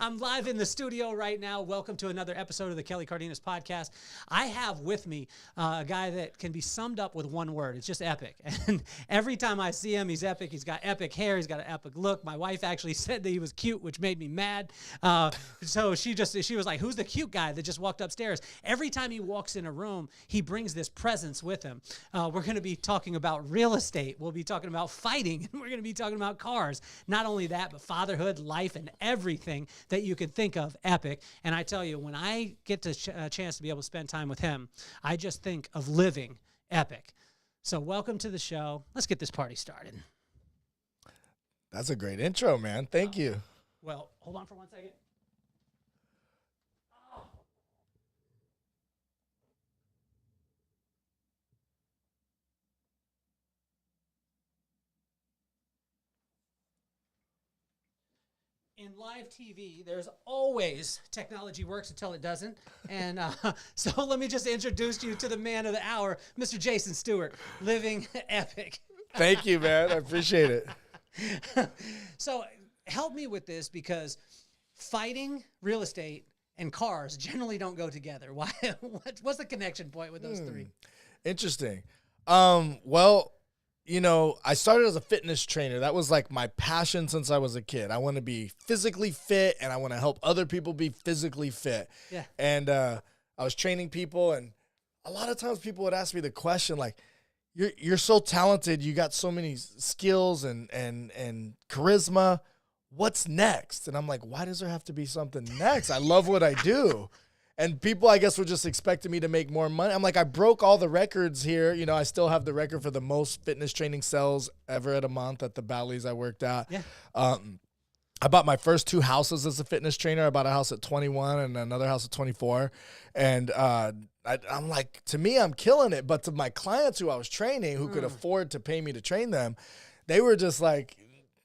I'm live in the studio right now. Welcome to another episode of the Kelly Cardenas podcast. I have with me a guy that can be summed up with one word. It's just epic. And every time I see him, he's epic. He's got epic hair. He's got an epic look. My wife actually said that he was cute, which made me mad. So she was like, who's the cute guy that just walked upstairs? Every time he walks in a room, he brings this presence with him. We're going to be talking about real estate. We'll be talking about fighting. And we're going to be talking about cars. Not only that, but fatherhood, life, and everything that you can think of, epic. And I tell you, when I get a chance to be able to spend time with him, I just think of living epic. So welcome to the show. Let's get this party started. That's a great intro, man. Thank you. Well, hold on for 1 second. In live TV, there's always technology works until it doesn't. And so let me just introduce you to the man of the hour, Mr. Jason Stewart, living epic. Thank you, man. I appreciate it. So help me with this, because fighting, real estate, and cars generally don't go together. Why? What's the connection point with those three? Interesting. Well, you know, I started as a fitness trainer. That was like my passion since I was a kid. I want to be physically fit, and I want to help other people be physically fit. Yeah. And I was training people, and a lot of times people would ask me the question, like, you're so talented, you got so many skills and charisma. What's next? And I'm like, why does there have to be something next? I love what I do. And people, I guess, were just expecting me to make more money. I'm like, I broke all the records here. You know, I still have the record for the most fitness training sales ever at a month at the Bally's I worked at. Yeah. I bought my first 2 houses as a fitness trainer. I bought a house at 21 and another house at 24. And I'm like, to me, I'm killing it. But to my clients who I was training, who could afford to pay me to train them, they were just like,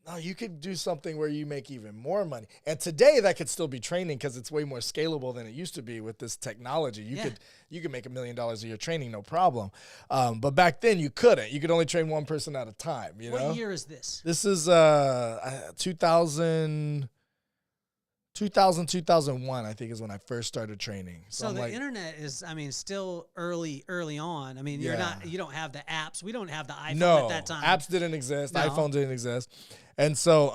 no, you could do something where you make even more money. And today that could still be training, because it's way more scalable than it used to be with this technology. You could make $1 million a year training, no problem. But back then you couldn't. You could only train one person at a time. You know? What year is this? This is 2000, 2001, I think, is when I first started training. So the internet is, still early on. I mean, you don't have the apps. We don't have the iPhone at that time. Apps didn't exist. No. iPhone didn't exist. And so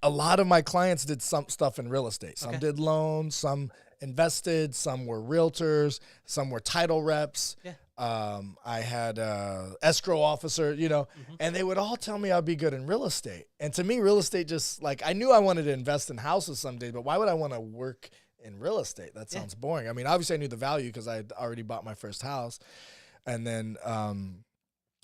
a lot of my clients did some stuff in real estate. Some did loans, some invested, some were realtors, some were title reps. Yeah. I had escrow officer, you know, and they would all tell me I'd be good in real estate. And to me, real estate just, like, I knew I wanted to invest in houses someday, but why would I want to work in real estate? That sounds boring. I mean, obviously I knew the value because I had already bought my first house. And then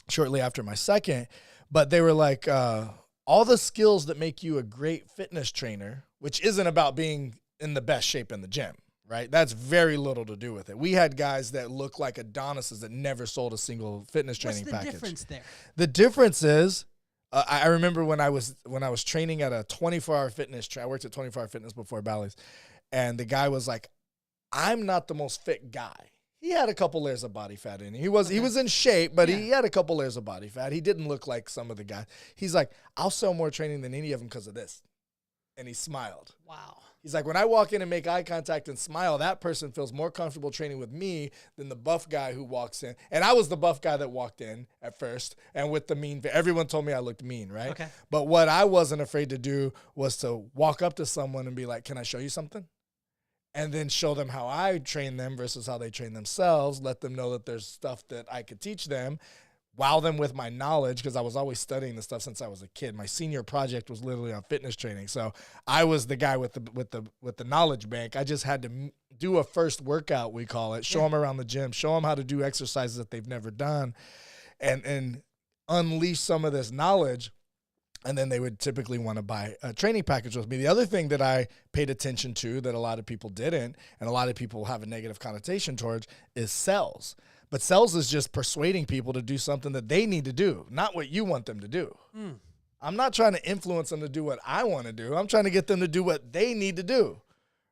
shortly after my second, but they were like, all the skills that make you a great fitness trainer, which isn't about being in the best shape in the gym. Right? That's very little to do with it. We had guys that look like Adonises that never sold a single fitness training package. What's the difference there? The difference is, I remember when I was training at a 24-hour fitness. I worked at 24-hour fitness before Bally's, and the guy was like, "I'm not the most fit guy." He had a couple layers of body fat in him. He was in shape, but he had a couple layers of body fat. He didn't look like some of the guys. He's like, "I'll sell more training than any of them because of this," and he smiled. Wow. He's like, when I walk in and make eye contact and smile, that person feels more comfortable training with me than the buff guy who walks in. And I was the buff guy that walked in at first, and with the mean, everyone told me I looked mean, right? Okay. But what I wasn't afraid to do was to walk up to someone and be like, "Can I show you something?" And then show them how I train them versus how they train themselves, let them know that there's stuff that I could teach them. Wow them with my knowledge, because I was always studying this stuff since I was a kid. My senior project was literally on fitness training, so I was the guy with the knowledge bank. I just had to do a first workout, we call it, show them around the gym, show them how to do exercises that they've never done, and unleash some of this knowledge. And then they would typically want to buy a training package with me. The other thing that I paid attention to that a lot of people didn't, and a lot of people have a negative connotation towards, is sales. But sales is just persuading people to do something that they need to do, not what you want them to do. I'm not trying to influence them to do what I want to do. I'm trying to get them to do what they need to do,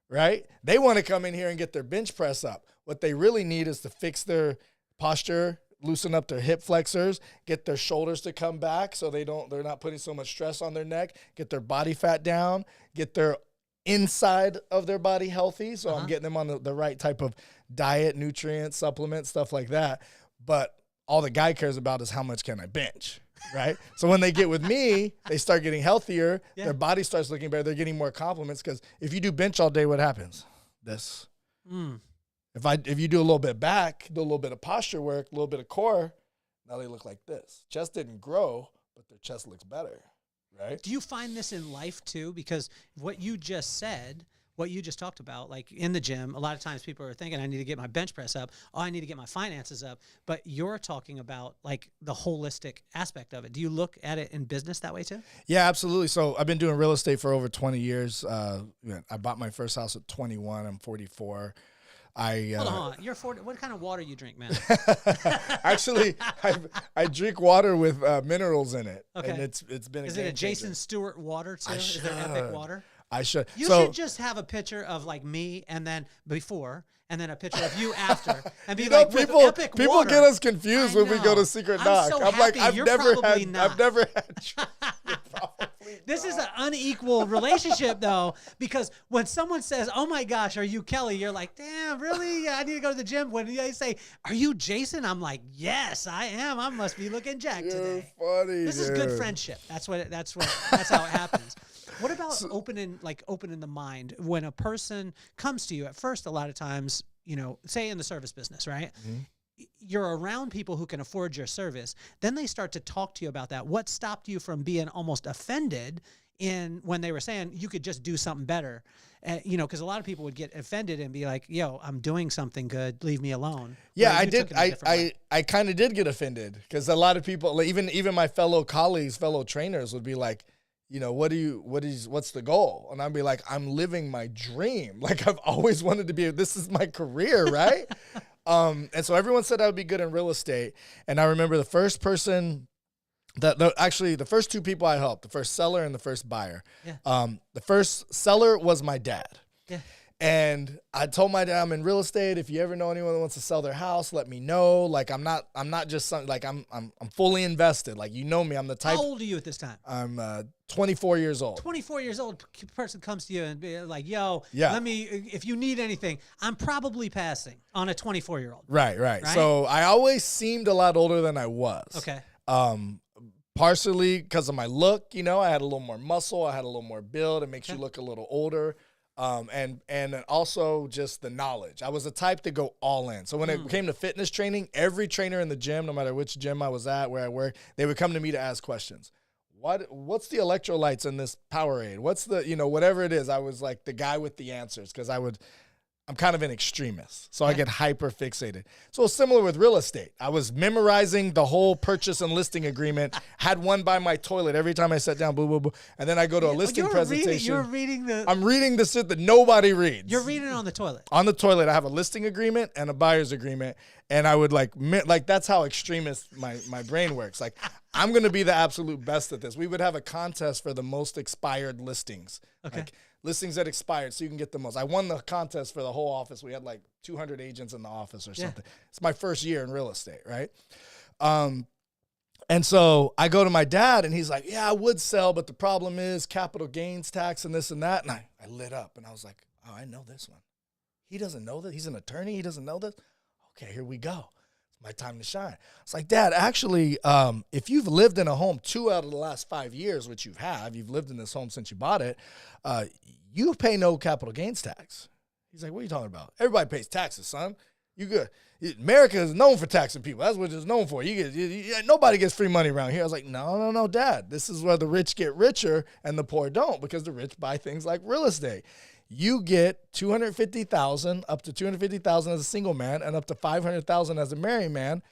right? They want to come in here and get their bench press up. What they really need is to fix their posture, loosen up their hip flexors, get their shoulders to come back so they're not putting so much stress on their neck, get their body fat down, get their inside of their body healthy. So I'm getting them on the right type of diet, nutrients, supplements, stuff like that. But all the guy cares about is how much can I bench, right? So when they get with me, they start getting healthier. Their body starts looking better. They're getting more compliments because if you do bench all day, what happens? This. If you do a little bit back, do a little bit of posture work, a little bit of core, now they look like this. Chest didn't grow, but their chest looks better, right? Do you find this in life too? Because what you just said, what you just talked about, like in the gym, a lot of times people are thinking, I need to get my bench press up. Oh, I need to get my finances up. But you're talking about like the holistic aspect of it. Do you look at it in business that way too? Yeah, absolutely. So I've been doing real estate for over 20 years. I bought my first house at 21. I'm 44. Hold on. You're 40. What kind of water you drink, man? Actually, I drink water with minerals in it. Okay. And it's been Is it a Jason Stewart water too? Is there Epic water? I should. You should just have a picture of like me and then before and then a picture of you after and be like, people, with Epic people water. get us confused when we go to Secret Knock. So I'm like, I've never had. This is an unequal relationship, though, because when someone says, "Oh my gosh, are you Kelly?" You're like, "Damn, really? I need to go to the gym." When they say, "Are you Jason?" I'm like, "Yes, I am. I must be looking jacked today." Funny. This is good friendship. That's how it happens. What about opening the mind when a person comes to you? At first, a lot of times, say in the service business, right? Mm-hmm. You're around people who can afford your service. Then they start to talk to you about that. What stopped you from being almost offended when they were saying you could just do something better? Because a lot of people would get offended and be like, "Yo, I'm doing something good. Leave me alone." Yeah, I did. I kind of did get offended because a lot of people, even my fellow colleagues, fellow trainers, would be like, what's the goal? And I'd be like, I'm living my dream. Like I've always wanted to be. This is my career, right? And so everyone said I would be good in real estate. And I remember the first person the first two people I helped, the first seller and the first buyer. Yeah. The first seller was my dad. Yeah. And I told my dad, I'm in real estate. If you ever know anyone that wants to sell their house, let me know. Like I'm not just something like I'm fully invested. Like, me, I'm the type. How old are you at this time? I'm 24 years old. 24 years old. Person comes to you and be like, "Yo, yeah. if you need anything, I'm probably passing on a 24-year-old." Right. So I always seemed a lot older than I was. Okay. Partially because of my look, I had a little more muscle. I had a little more build. It makes you look a little older. And also just the knowledge. I was the type to go all in. So when it came to fitness training, every trainer in the gym, no matter which gym I was at, where I worked, they would come to me to ask questions. What's the electrolytes in this Powerade? What's the, whatever it is, I was like the guy with the answers because I'm kind of an extremist, so I get hyper fixated. So similar with real estate. I was memorizing the whole purchase and listing agreement, had one by my toilet every time I sat down, boo, boo, boo. And then I go to a listing presentation. I'm reading the shit that nobody reads. You're reading it on the toilet. On the toilet, I have a listing agreement and a buyer's agreement. And I would like that's how extremist my brain works. Like, I'm going to be the absolute best at this. We would have a contest for the most expired listings. Okay. Like, listings that expired so you can get the most. I won the contest for the whole office. We had like 200 agents in the office or something. It's my first year in real estate, right? And so I go to my dad and he's like, "Yeah, I would sell, but the problem is capital gains tax and this and that." And I lit up and I was like, "Oh, I know this one. He doesn't know this. He's an attorney. He doesn't know this. Okay, here we go. It's my time to shine." It's like, "Dad, actually, if you've lived in a home 2 out of the last 5 years, which you've lived in this home since you bought it, you pay no capital gains tax." He's like, "What are you talking about? Everybody pays taxes, son. You good. America is known for taxing people. That's what it's known for. Nobody gets free money around here." I was like, no, Dad. This is where the rich get richer and the poor don't, because the rich buy things like real estate. You get $250,000 up to $250,000 as a single man and up to $500,000 as a married man,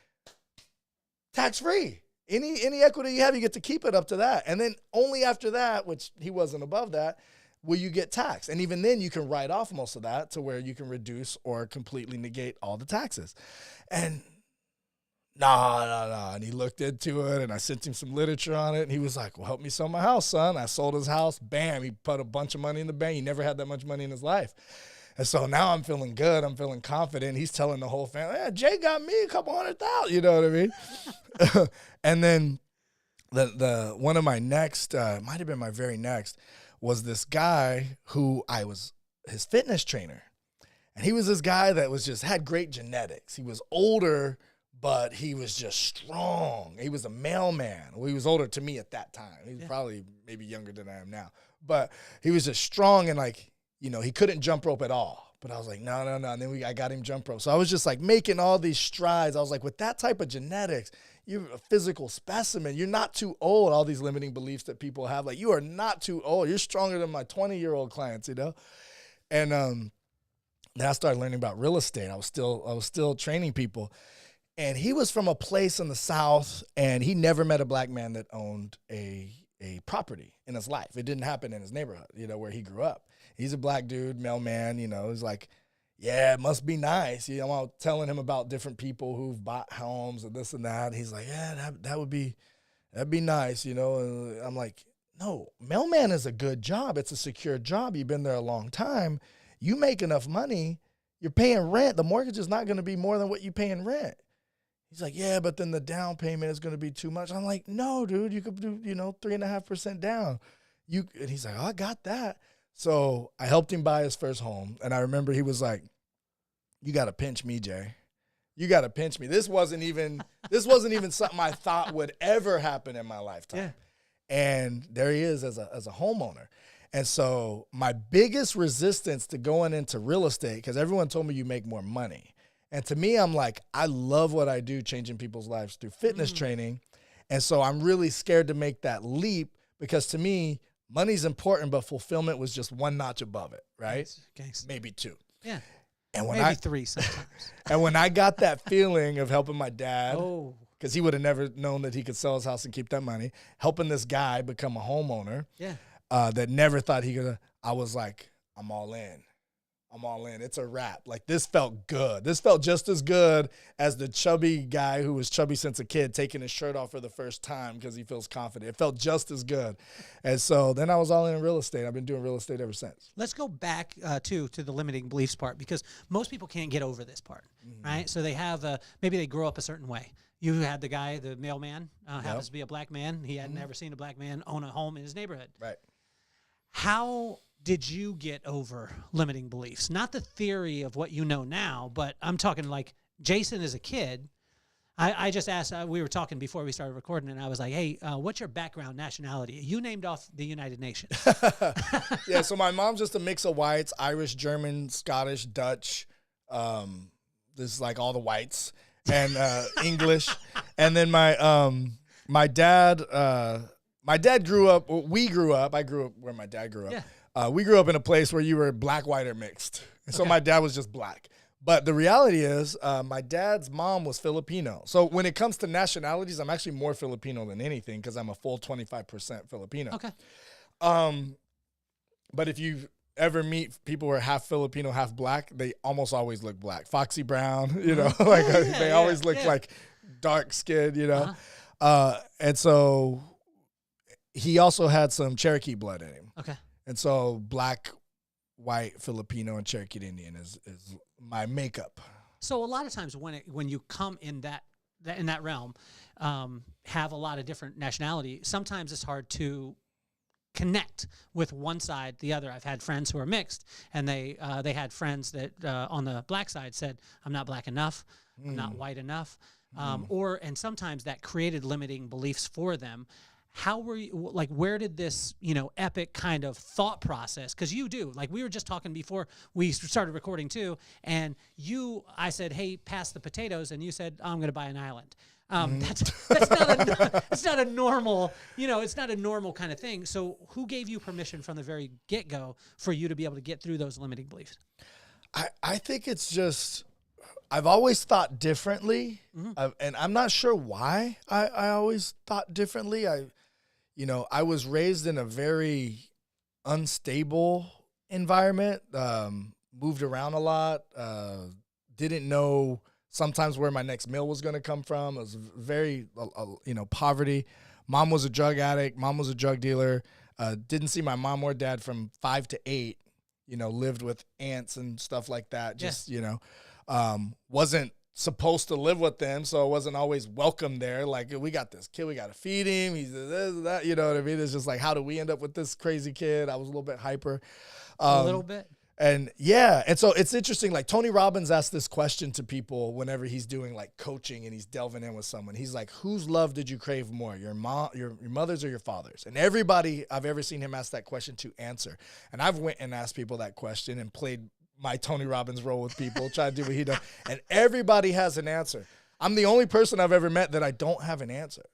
tax free. Any equity you have, you get to keep it up to that. And then only after that, which he wasn't above that, will you get taxed. And even then you can write off most of that to where you can reduce or completely negate all the taxes. And no. And he looked into it and I sent him some literature on it. And he was like, "Well, help me sell my house, son." I sold his house. Bam. He put a bunch of money in the bank. He never had that much money in his life. And so now I'm feeling good. I'm feeling confident. He's telling the whole family, "Yeah, Jay got me a couple $100,000. You know what I mean? And then the one of my next, might have been my very next, was this guy who I was his fitness trainer. And he was this guy that was just had great genetics. He was older, but he was just strong. He was a mailman. Well, he was older to me at that time. He was probably maybe younger than I am now. But he was just strong and like, you know, he couldn't jump rope at all. But I was like, no. And then I got him jump rope. So I was just like making all these strides. I was like, with that type of genetics, you're a physical specimen. You're not too old. All these limiting beliefs that people have, like, you are not too old. You're stronger than my 20-year-old clients, you know? And then I started learning about real estate. I was still training people. And he was from a place in the South, and he never met a black man that owned a property in his life. It didn't happen in his neighborhood, you know, where he grew up. He's a black dude, mailman, you know. He's like, yeah, it must be nice. You know, I'm telling him about different people who've bought homes and this and that. He's like, yeah, that'd be nice, you know. And I'm like, no, mailman is a good job. It's a secure job. You've been there a long time. You make enough money. You're paying rent. The mortgage is not going to be more than what you pay in rent. He's like, yeah, but then the down payment is going to be too much. I'm like, no, dude, you could do, 3.5% down. And he's like, oh, I got that. So I helped him buy his first home. And I remember he was like, you got to pinch me, Jay. You got to pinch me. This wasn't even something I thought would ever happen in my lifetime. Yeah. And there he is as a homeowner. And so my biggest resistance to going into real estate, because everyone told me you make more money. And to me, I'm like, I love what I do, changing people's lives through fitness training. And so I'm really scared to make that leap because to me, money's important, but fulfillment was just one notch above it, right? Maybe two. Yeah. And when maybe three sometimes. And when I got that feeling of helping my dad, because he would have never known that he could sell his house and keep that money, helping this guy become a homeowner that never thought he could, I was like, I'm all in. I'm all in. It's a wrap. Like, this felt good. This felt just as good as the chubby guy who was chubby since a kid taking his shirt off for the first time because he feels confident. It felt just as good. And so then I was all in real estate. I've been doing real estate ever since. Let's go back to the limiting beliefs part, because most people can't get over this part, right? So they have maybe they grow up a certain way. You had the guy, the mailman, happens to be a black man. He had never seen a black man own a home in his neighborhood. Right. How did you get over limiting beliefs? Not the theory of what you know now, but I'm talking like Jason as a kid. I just asked, we were talking before we started recording, and I was like, hey, what's your background nationality? You named off the United Nations. Yeah, so my mom's just a mix of whites, Irish, German, Scottish, Dutch. This is like all the whites, and English. And then my dad grew up, I grew up where my dad grew up. Yeah. We grew up in a place where you were black, white, or mixed. And so my dad was just black. But the reality is my dad's mom was Filipino. So when it comes to nationalities, I'm actually more Filipino than anything because I'm a full 25% Filipino. Okay. But if you ever meet people who are half Filipino, half black, they almost always look black. Foxy brown, they always look like dark skinned, and so he also had some Cherokee blood in him. Okay. And so black, white, Filipino, and Cherokee Indian is my makeup. So a lot of times when you come in that realm, have a lot of different nationality, sometimes it's hard to connect with one side, the other. I've had friends who are mixed, and they had friends that on the black side said, I'm not black enough, I'm not white enough, and sometimes that created limiting beliefs for them. How were you, like, where did this, epic kind of thought process, because you do, like, we were just talking before we started recording too, and I said, hey, pass the potatoes, and you said, I'm going to buy an island. It's not a normal, it's not a normal kind of thing. So who gave you permission from the very get-go for you to be able to get through those limiting beliefs? I think it's just, I've always thought differently, and I'm not sure why I always thought differently. I was raised in a very unstable environment, moved around a lot, didn't know sometimes where my next meal was going to come from. It was very, poverty. Mom was a drug addict. Mom was a drug dealer. Didn't see my mom or dad from 5 to 8, lived with aunts and stuff like that. Just, wasn't supposed to live with them, so I wasn't always welcome there. Like, we got this kid, we got to feed him. He's this, that, you know what I mean? It's just like, how do we end up with this crazy kid? I was a little bit hyper. A little bit? And yeah, and so it's interesting. Like Tony Robbins asks this question to people whenever he's doing like coaching and he's delving in with someone. He's like, whose love did you crave more, your mother's or your father's? And everybody I've ever seen him ask that question to answer. And I've went and asked people that question and played my Tony Robbins role with people, try to do what he does. And everybody has an answer. I'm the only person I've ever met that I don't have an answer.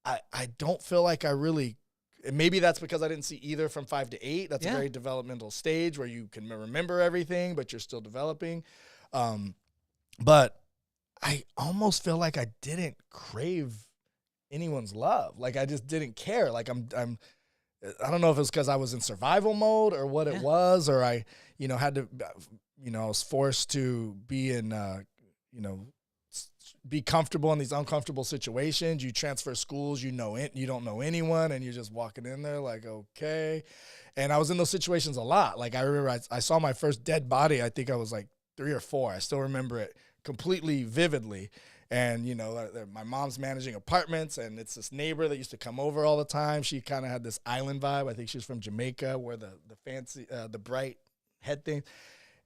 I don't feel like I really. And maybe that's because I didn't see either from 5 to 8. That's a very developmental stage where you can remember everything, but you're still developing. But I almost feel like I didn't crave anyone's love. Like I just didn't care. Like I don't know if it was because I was in survival mode or what it was, or I, had to, I was forced to be in, be comfortable in these uncomfortable situations. You transfer schools, you don't know anyone, and you're just walking in there like, okay. And I was in those situations a lot. Like I remember I saw my first dead body. I think I was like 3 or 4. I still remember it completely vividly. And, my mom's managing apartments, and it's this neighbor that used to come over all the time. She kind of had this island vibe. I think she's from Jamaica, where the fancy, the bright head thing.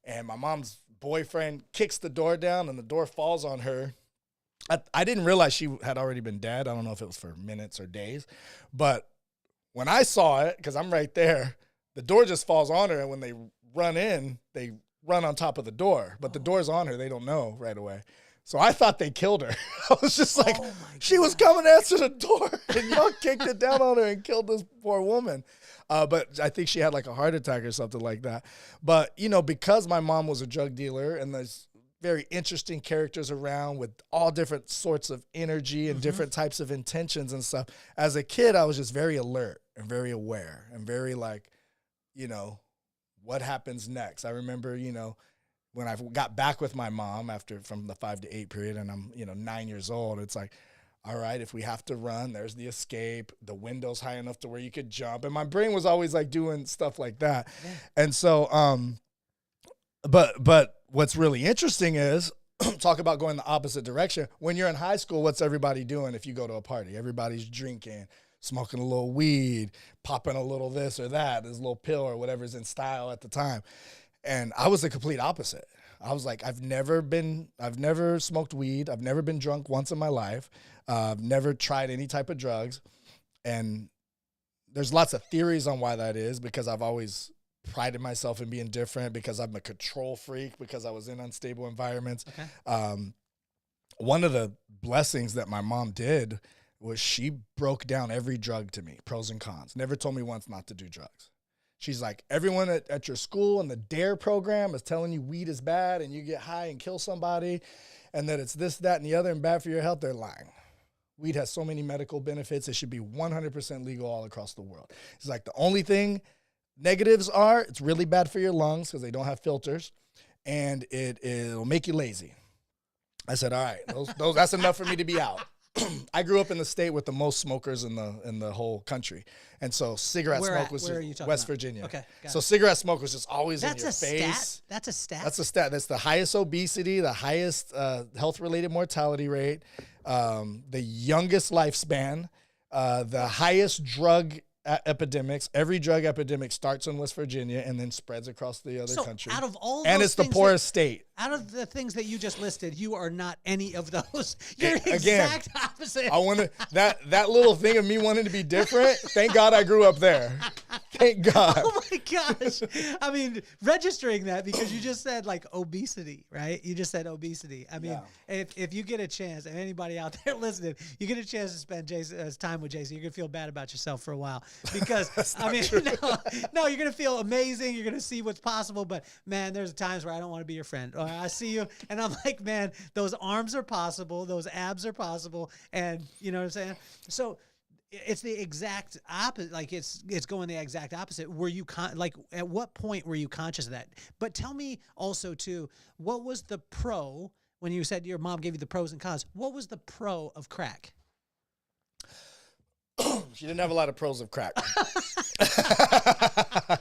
And my mom's boyfriend kicks the door down, and the door falls on her. I didn't realize she had already been dead. I don't know if it was for minutes or days. But when I saw it, because I'm right there, the door just falls on her. And when they run in, they run on top of the door. But the door's on her. They don't know right away. So I thought they killed her. I was just like, she was coming to answer the door. And y'all kicked it down on her and killed this poor woman. But I think she had like a heart attack or something like that. But, because my mom was a drug dealer and there's very interesting characters around with all different sorts of energy and different types of intentions and stuff. As a kid, I was just very alert and very aware and very like, what happens next? I remember, when I got back with my mom from the 5 to 8 period, and I'm, 9 years old, it's like, all right, if we have to run, there's the escape. The window's high enough to where you could jump. And my brain was always like doing stuff like that. Yeah. And so, but what's really interesting is, talk about going the opposite direction. When you're in high school, what's everybody doing if you go to a party? Everybody's drinking, smoking a little weed, popping a little this or that, this little pill or whatever's in style at the time. And I was the complete opposite. I was like, I've never smoked weed. I've never been drunk once in my life. I've never tried any type of drugs. And there's lots of theories on why that is, because I've always prided myself in being different, because I'm a control freak, because I was in unstable environments. Okay. One of the blessings that my mom did was she broke down every drug to me, pros and cons. Never told me once not to do drugs. She's like, everyone at your school and the DARE program is telling you weed is bad and you get high and kill somebody and that it's this, that, and the other and bad for your health. They're lying. Weed has so many medical benefits. It should be 100% legal all across the world. It's like the only thing negatives are, it's really bad for your lungs because they don't have filters, and it'll make you lazy. I said, all right, those that's enough for me to be out. I grew up in the state with the most smokers in the whole country. And so cigarette smoke was just West Virginia. Okay. So cigarette smoke was just always in your face. That's a stat? That's a stat. That's the highest obesity, the highest health-related mortality rate, the youngest lifespan, the highest drug epidemics. Every drug epidemic starts in West Virginia and then spreads across the other country. Out of all and it's the poorest state. Out of the things that you just listed, you are not any of those. You're the exact opposite. I want to that little thing of me wanting to be different. Thank God I grew up there. Thank God. Oh my gosh. I mean, registering that, because you just said like obesity, right? You just said obesity. I mean, if you get a chance, and anybody out there listening, you get a chance to spend time with Jason, you're going to feel bad about yourself for a while, because I mean, no, you're going to feel amazing. You're going to see what's possible, but man, there's times where I don't want to be your friend. Or I see you and I'm like, man, those arms are possible. Those abs are possible. And you know what I'm saying? So it's the exact opposite. Like it's going the exact opposite. Were you at what point were you conscious of that? But tell me also too, what was the pro when you said your mom gave you the pros and cons? What was the pro of crack? She didn't have a lot of pros of crack.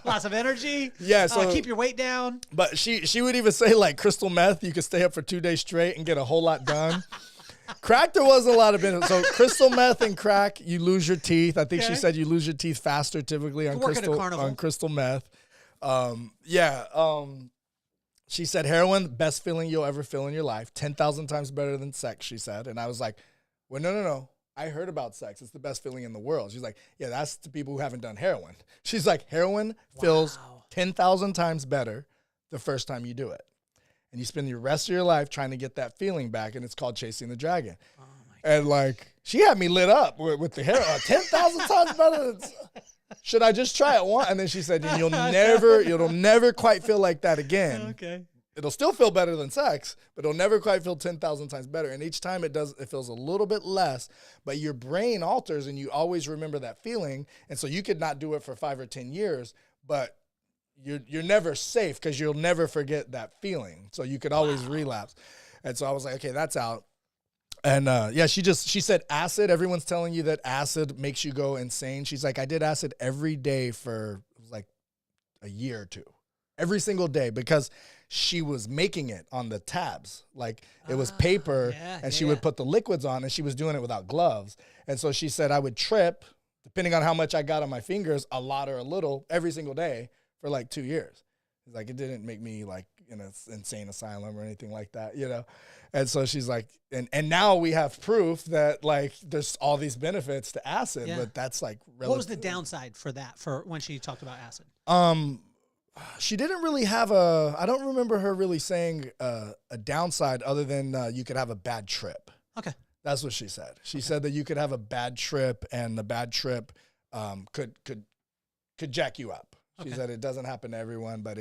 Lots of energy. Yeah, so keep your weight down. But she would even say like crystal meth, you could stay up for 2 days straight and get a whole lot done. Crack, there wasn't a lot of benefit. So crystal meth and crack, you lose your teeth. I think she said you lose your teeth faster typically on crystal meth. She said heroin, best feeling you'll ever feel in your life. 10,000 times better than sex, she said. And I was like, well, no. I heard about sex. It's the best feeling in the world. She's like, yeah, that's to people who haven't done heroin. She's like, heroin feels 10,000 times better the first time you do it. And you spend the rest of your life trying to get that feeling back, and it's called chasing the dragon. Oh my God. And like, she had me lit up with the hair. 10,000 times better than, should I just try it once? And then she said, you'll never quite feel like that again. Okay. It'll still feel better than sex, but it'll never quite feel 10,000 times better. And each time it feels a little bit less, but your brain alters and you always remember that feeling. And so you could not do it for 5 or 10 years, but you're never safe because you'll never forget that feeling. So you could always relapse. And so I was like, okay, that's out. And she said acid. Everyone's telling you that acid makes you go insane. She's like, I did acid every day for like a year or two, every single day, because she was making it on the tabs. Like it was paper and she would put the liquids on, and she was doing it without gloves. And so she said I would trip, depending on how much I got on my fingers, a lot or a little, every single day for like 2 years. It's like, it didn't make me like in an insane asylum or anything like that, you know? And so she's like, and now we have proof that like there's all these benefits to acid, but that's like what was the downside for that, for when she talked about acid? She didn't really have I don't remember her really saying a downside other than you could have a bad trip. Okay. That's what she said. She said that you could have a bad trip, and the bad trip could jack you up. She said it doesn't happen to everyone, but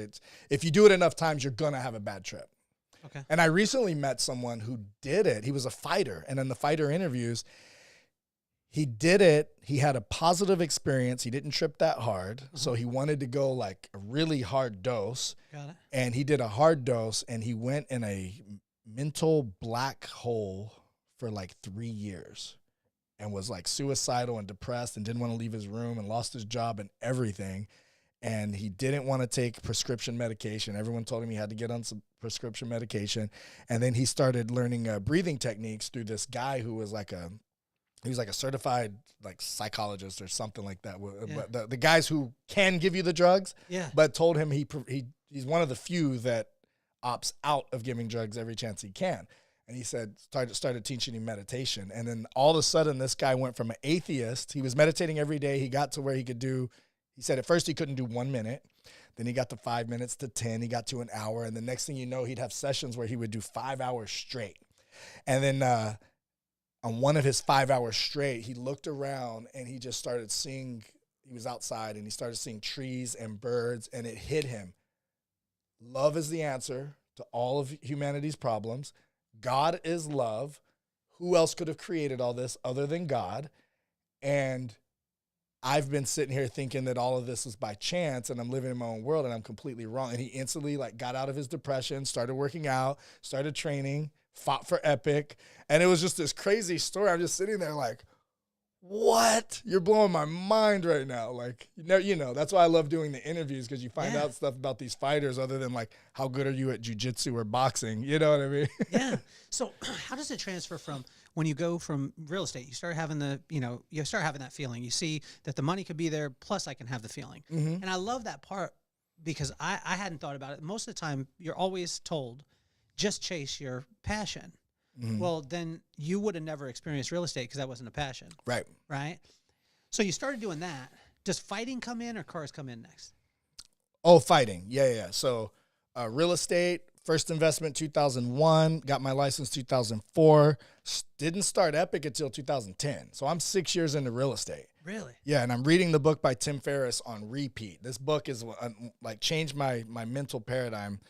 if you do it enough times, you're going to have a bad trip. Okay. And I recently met someone who did it. He was a fighter. And in the fighter interviews, he did it. He had a positive experience. He didn't trip that hard. So he wanted to go like a really hard dose. Got it. And he did a hard dose, and he went in a mental black hole for like 3 years and was like suicidal and depressed and didn't want to leave his room and lost his job and everything. And he didn't want to take prescription medication. Everyone told him he had to get on some prescription medication. And then he started learning breathing techniques through this guy who was like he was like a certified like psychologist or something like that. But the guys who can give you the drugs, but told him he's one of the few that opts out of giving drugs every chance he can. And he said, started teaching him meditation. And then all of a sudden, this guy went from an atheist. He was meditating every day. He got to where he could do, he said at first he couldn't do 1 minute. Then he got to 5 minutes to 10. He got to an hour. And the next thing you know, he'd have sessions where he would do 5 hours straight. And then on one of his 5 hours straight, he looked around and he just started seeing, he was outside and he started seeing trees and birds, and it hit him. Love is the answer to all of humanity's problems. God is love. Who else could have created all this other than God? And I've been sitting here thinking that all of this was by chance and I'm living in my own world and I'm completely wrong. And he instantly like got out of his depression, started working out, started training, fought for Epic. And it was just this crazy story. I'm just sitting there like, what? You're blowing my mind right now. Like, you know, that's why I love doing the interviews, because you find out stuff about these fighters other than like, how good are you at jiu-jitsu or boxing? You know what I mean? Yeah. So how does it transfer from when you go from real estate, you start having you start having that feeling. You see that the money could be there, plus I can have the feeling. Mm-hmm. And I love that part because I hadn't thought about it. Most of the time, you're always told, just chase your passion. Mm-hmm. Well, then you would have never experienced real estate because that wasn't a passion. Right. Right? So you started doing that. Does fighting come in or cars come in next? Oh, fighting. Yeah. So real estate, first investment 2001, got my license 2004, didn't start Epic until 2010. So I'm 6 years into real estate. Really? Yeah, and I'm reading the book by Tim Ferriss on repeat. This book is like changed my mental paradigm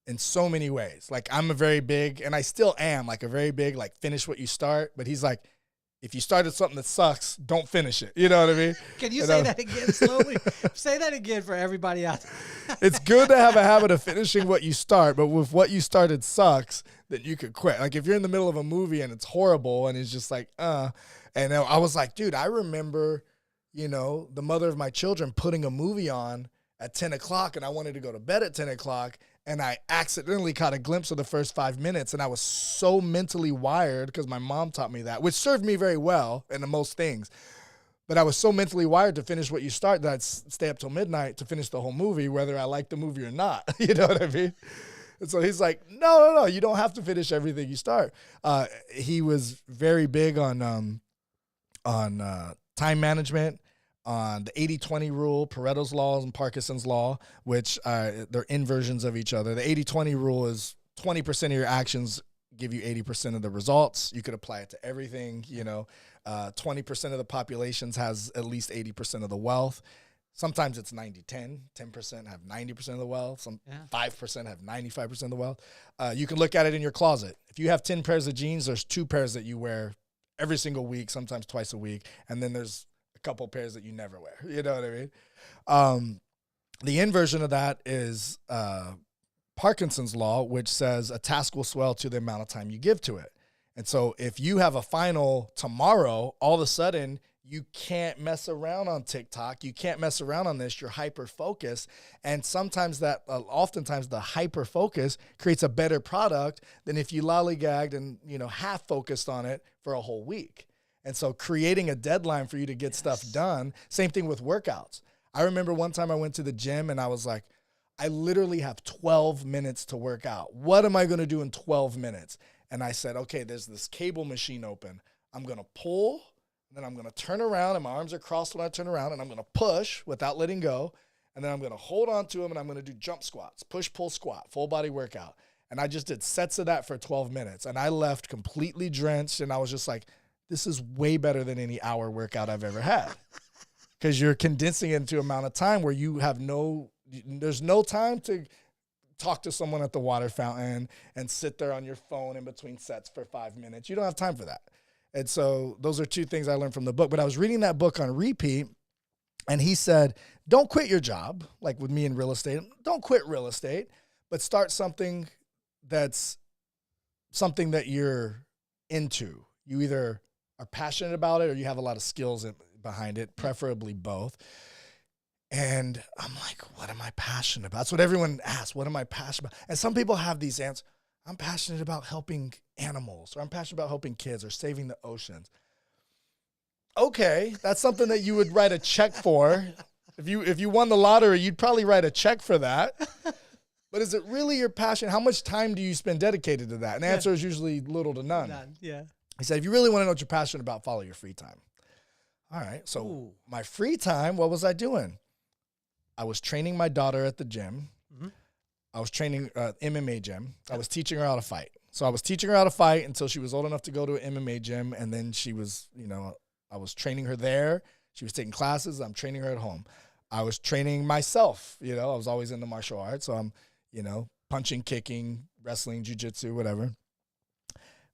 in so many ways. Like I'm a very big, and I still am like a very big, like finish what you start. But he's like, if you started something that sucks, don't finish it. You know what I mean? Can you say that again slowly? Say that again for everybody out there. It's good to have a habit of finishing what you start, but with what you started sucks, then you could quit. Like if you're in the middle of a movie and it's horrible and it's just like, and I was like, dude, I remember, the mother of my children putting a movie on at 10 o'clock and I wanted to go to bed at 10 o'clock and I accidentally caught a glimpse of the first 5 minutes and I was so mentally wired because my mom taught me that, which served me very well in the most things. But I was so mentally wired to finish what you start that I'd stay up till midnight to finish the whole movie, whether I liked the movie or not. You know what I mean? And so he's like, no, you don't have to finish everything you start. He was very big on time management, on the 80-20 rule, Pareto's laws and Parkinson's law, which they're inversions of each other. The 80-20 rule is 20% of your actions give you 80% of the results. You could apply it to everything. 20% of the populations has at least 80% of the wealth. Sometimes it's 90-10. 10% have 90% of the wealth. 5% have 95% of the wealth. You can look at it in your closet. If you have 10 pairs of jeans, there's 2 pairs that you wear every single week, sometimes twice a week. And then there's a couple pairs that you never wear. You know what I mean? The inversion of that is Parkinson's law, which says a task will swell to the amount of time you give to it. And so if you have a final tomorrow, all of a sudden you can't mess around on TikTok. You can't mess around on this. You're hyper-focused. And sometimes oftentimes the hyper-focus creates a better product than if you lollygagged and, half focused on it for a whole week. And so creating a deadline for you to get stuff done, same thing with workouts. I remember one time I went to the gym and I was like, I literally have 12 minutes to work out. What am I going to do in 12 minutes? And I said, okay, there's this cable machine open. I'm going to pull, then I'm going to turn around, and my arms are crossed when I turn around, and I'm going to push without letting go, and then I'm going to hold on to them, and I'm going to do jump squats, push, pull, squat, full body workout. And I just did sets of that for 12 minutes, and I left completely drenched, and I was just like, this is way better than any hour workout I've ever had, because you're condensing it into an amount of time where you have there's no time to talk to someone at the water fountain and sit there on your phone in between sets for 5 minutes. You don't have time for that. And so those are 2 things I learned from the book. But I was reading that book on repeat, and he said, don't quit your job, like with me in real estate. Don't quit real estate, but start something that's something that you're into. You either are passionate about it or you have a lot of skills behind it, preferably both. And I'm like, what am I passionate about? That's what everyone asks. What am I passionate about? And some people have these answers. I'm passionate about helping animals, or I'm passionate about helping kids, or saving the oceans. Okay, that's something that you would write a check for. If you won the lottery, you'd probably write a check for that. But is it really your passion? How much time do you spend dedicated to that? And the answer is usually little to none. Yeah. He said, if you really want to know what you're passionate about, follow your free time. All right, so my free time, what was I doing? I was training my daughter at the gym. Mm-hmm. I was training MMA gym. I was teaching her how to fight. So I was teaching her how to fight until she was old enough to go to an MMA gym. And then she was, I was training her there. She was taking classes. I'm training her at home. I was training myself. I was always into martial arts. So I'm, punching, kicking, wrestling, jiu-jitsu, whatever.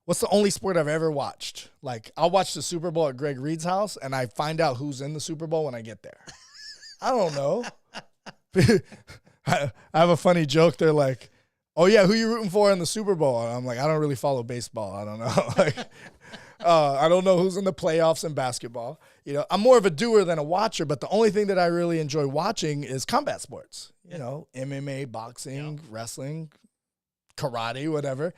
What's the only sport I've ever watched? Like, I'll watch the Super Bowl at Greg Reed's house, and I find out who's in the Super Bowl when I get there. I don't know. I have a funny joke. They're like, oh, yeah, who you rooting for in the Super Bowl? And I'm like, I don't really follow baseball. I don't know. I don't know who's in the playoffs in basketball. I'm more of a doer than a watcher, but the only thing that I really enjoy watching is combat sports. MMA, boxing, wrestling, karate, whatever.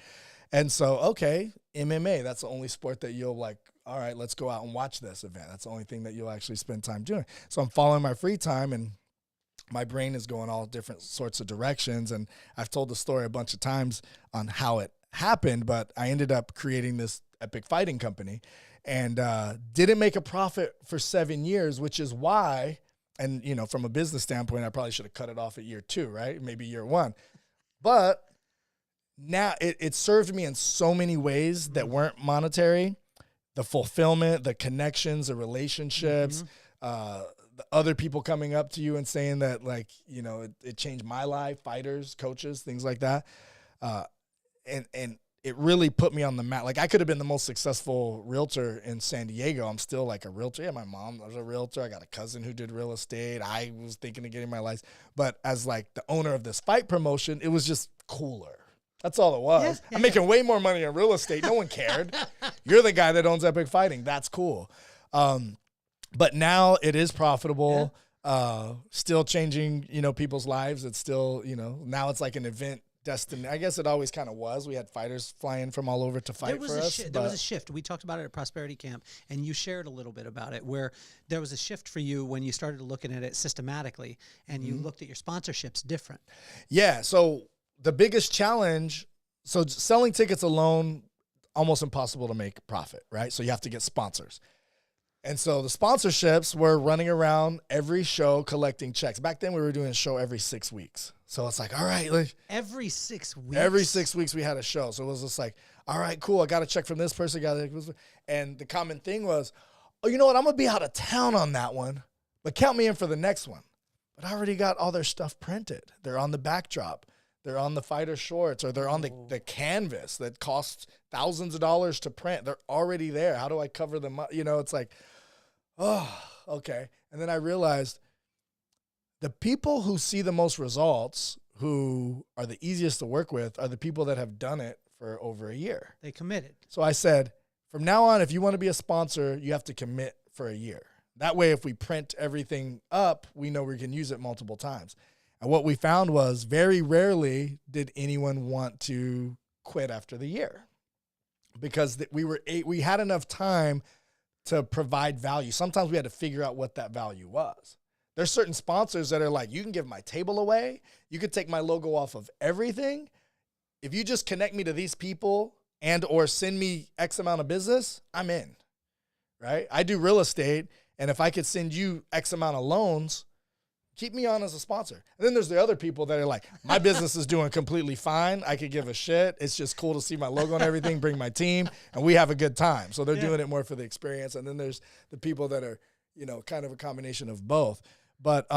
And so, okay, MMA, that's the only sport that you'll like, all right, let's go out and watch this event. That's the only thing that you'll actually spend time doing. So I'm following my free time, and my brain is going all different sorts of directions. And I've told the story a bunch of times on how it happened, but I ended up creating this epic fighting company and didn't make a profit for 7 years, which is why, and, from a business standpoint, I probably should have cut it off at year 2, right? Maybe year 1. But now it served me in so many ways that weren't monetary. The fulfillment, the connections, the relationships, the other people coming up to you and saying that, like, it changed my life, fighters, coaches, things like that. And it really put me on the map. Like, I could have been the most successful realtor in San Diego. I'm still like a realtor. Yeah, my mom was a realtor. I got a cousin who did real estate. I was thinking of getting my license. But as like the owner of this fight promotion, it was just cooler. That's all it was. I'm making way more money in real estate. No one cared. You're the guy that owns Epic Fighting. That's cool. But now it is profitable. Still changing, people's lives. It's still, now it's like an event destined. I guess it always kind of was. We had fighters flying from all over to fight for us. There was a shift. We talked about it at Prosperity Camp, and you shared a little bit about it, where there was a shift for you when you started looking at it systematically, and you looked at your sponsorships different. Yeah. So the biggest challenge, selling tickets alone, almost impossible to make profit, right? So you have to get sponsors. And so the sponsorships were running around every show collecting checks. Back then we were doing a show every 6 weeks. So it's like, all right. Every 6 weeks? Every 6 weeks we had a show. So it was just like, all right, cool. I got a check from this person. And the common thing was, oh, you know what? I'm going to be out of town on that one, but count me in for the next one. But I already got all their stuff printed. They're on the backdrop. They're on the fighter shorts, or they're on the canvas that costs thousands of dollars to print. They're already there. How do I cover them up? It's like, oh, okay. And then I realized the people who see the most results, who are the easiest to work with, are the people that have done it for over a year. They committed. So I said, from now on, if you want to be a sponsor, you have to commit for a year. That way, if we print everything up, we know we can use it multiple times. And what we found was very rarely did anyone want to quit after the year, because we had enough time to provide value. Sometimes we had to figure out what that value was. There's certain sponsors that are like, you can give my table away. You could take my logo off of everything. If you just connect me to these people and or send me X amount of business, I'm in, right? I do real estate, and if I could send you X amount of loans, keep me on as a sponsor. And then there's the other people that are like, my business is doing completely fine. I could give a shit. It's just cool to see my logo and everything, bring my team, and we have a good time. So they're doing it more for the experience. And then there's the people that are, kind of a combination of both. But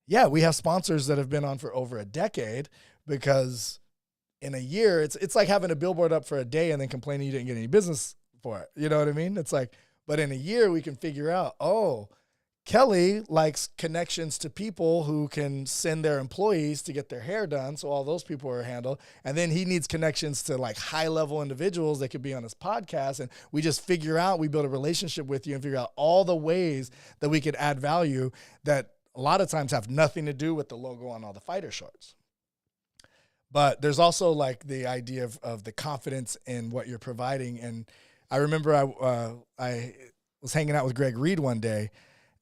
we have sponsors that have been on for over a decade, because in a year, it's like having a billboard up for a day and then complaining you didn't get any business for it. You know what I mean? It's like, but in a year we can figure out, oh, Kelly likes connections to people who can send their employees to get their hair done, so all those people are handled. And then he needs connections to like high-level individuals that could be on his podcast, and we just we build a relationship with you and figure out all the ways that we could add value that a lot of times have nothing to do with the logo on all the fighter shorts. But there's also like the idea of the confidence in what you're providing. And I remember I was hanging out with Greg Reed one day,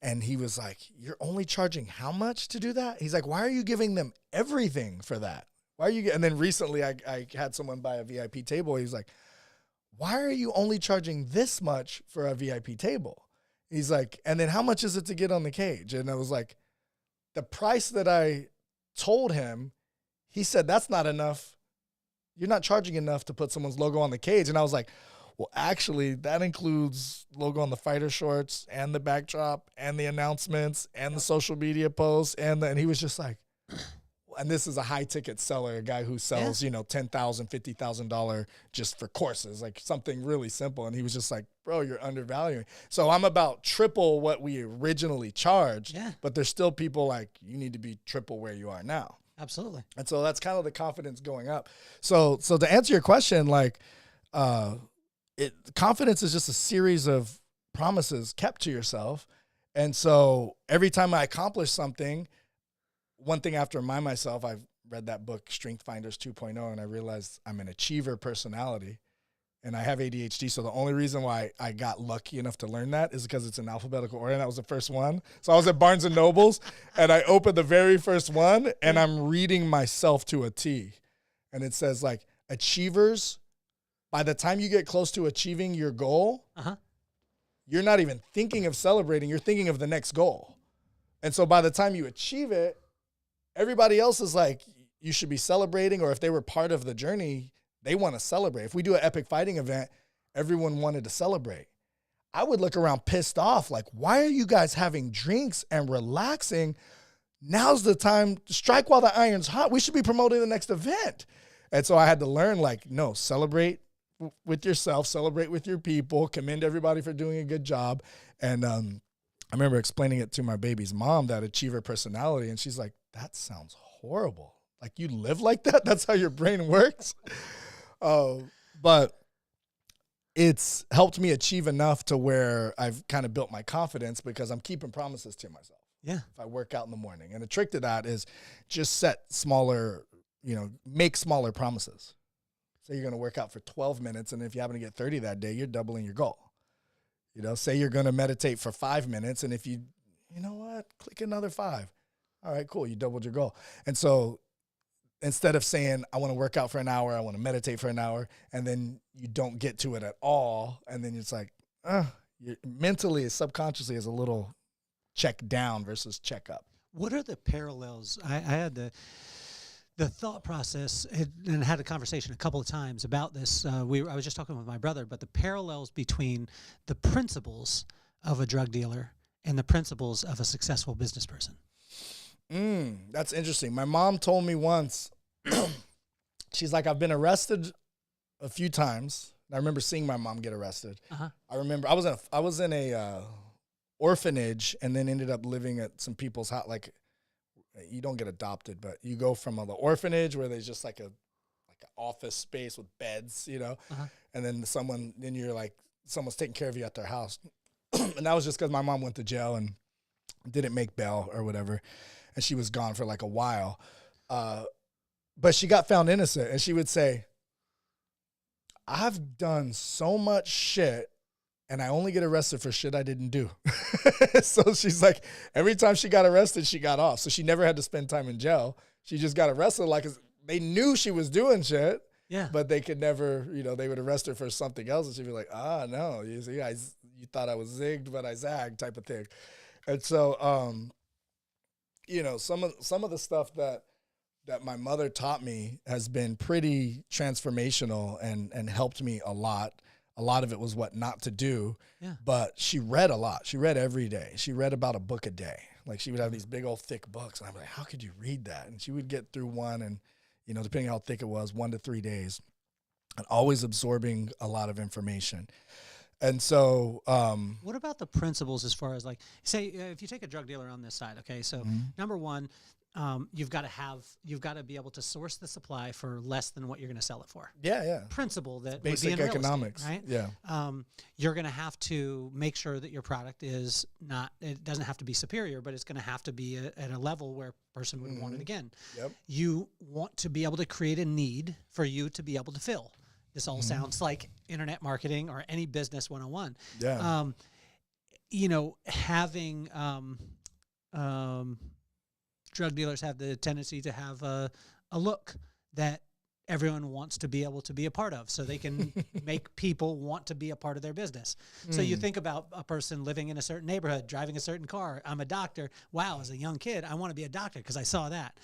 and he was like, you're only charging how much to do that? He's like, why are you giving them everything for that? Why are you? And then recently I had someone buy a VIP table. He's like, why are you only charging this much for a VIP table? He's like, and then how much is it to get on the cage? And I was like, the price that I told him, he said, that's not enough. You're not charging enough to put someone's logo on the cage. And I was like, well, actually, that includes logo on the fighter shorts and the backdrop and the announcements and the social media posts. And he was just like, and this is a high ticket seller, a guy who sells, $10,000, $50,000 just for courses, like something really simple. And he was just like, bro, you're undervaluing. So I'm about triple what we originally charged, but there's still people like, you need to be triple where you are now. Absolutely. And so that's kind of the confidence going up. So to answer your question, like, confidence is just a series of promises kept to yourself. And so every time I accomplish something, one thing after myself, I've read that book, Strength Finders 2.0, and I realized I'm an achiever personality and I have ADHD. So the only reason why I got lucky enough to learn that is because it's in alphabetical order. And that was the first one. So I was at Barnes and Noble's and I opened the very first one and I'm reading myself to a T. And it says like, achievers, by the time you get close to achieving your goal, you're not even thinking of celebrating. You're thinking of the next goal. And so by the time you achieve it, everybody else is like, you should be celebrating, or if they were part of the journey, they want to celebrate. If we do an epic fighting event, everyone wanted to celebrate. I would look around pissed off, like, why are you guys having drinks and relaxing? Now's the time to strike while the iron's hot. We should be promoting the next event. And so I had to learn, like, no, celebrate with yourself, celebrate with your people, commend everybody for doing a good job. And I remember explaining it to my baby's mom, that achiever personality, and she's like, that sounds horrible. Like, you live like that? That's how your brain works? But it's helped me achieve enough to where I've kind of built my confidence because I'm keeping promises to myself. Yeah. if I work out in the morning. And the trick to that is just set smaller, make smaller promises. Say you're going to work out for 12 minutes, and if you happen to get 30 that day, you're doubling your goal. Say you're going to meditate for 5 minutes, and if you know what, click another 5. All right, cool, you doubled your goal. And so instead of saying, I want to work out for an hour, I want to meditate for an hour, and then you don't get to it at all, and then it's like, mentally, subconsciously is a little check down versus check up. What are the parallels? I had the thought process and had a conversation a couple of times about this. I was just talking with my brother, but the parallels between the principles of a drug dealer and the principles of a successful business person. That's interesting. My mom told me once, she's like, I've been arrested a few times. I remember seeing my mom get arrested. Uh-huh. I remember I was in a orphanage and then ended up living at some people's house. Like, you don't get adopted, but you go from the orphanage where there's just like an office space with beds, Uh-huh. and then someone's taking care of you at their house. And that was just because my mom went to jail and didn't make bail or whatever. And she was gone for like a while. But she got found innocent, and she would say, I've done so much shit, and I only get arrested for shit I didn't do. So she's like, every time she got arrested, she got off. So she never had to spend time in jail. She just got arrested they knew she was doing shit. Yeah. But they could never, they would arrest her for something else. And she'd be like, no, you thought I was zigged, but I zagged type of thing. And so, some of the stuff that my mother taught me has been pretty transformational and helped me a lot. A lot of it was what not to do, but she read a lot. She read every day. She read about a book a day. Like, she would have these big old thick books, and I'm like, how could you read that? And she would get through one, and, depending on how thick it was, 1 to 3 days, and always absorbing a lot of information. And so, what about the principles as far as, like, say, if you take a drug dealer on this side, okay, so number one, you've got to be able to source the supply for less than what you're going to sell it for. Yeah. Principle that basic would be in economics, real estate, right? Yeah. You're going to have to make sure that your product is it doesn't have to be superior, but it's going to have to be at a level where a person would want it again. Yep. You want to be able to create a need for you to be able to fill. This all sounds like internet marketing or any business 101. Yeah. Having drug dealers have the tendency to have a look that everyone wants to be able to be a part of, so they can make people want to be a part of their business. So you think about a person living in a certain neighborhood, driving a certain car. I'm a doctor. Wow, as a young kid, I want to be a doctor because I saw that.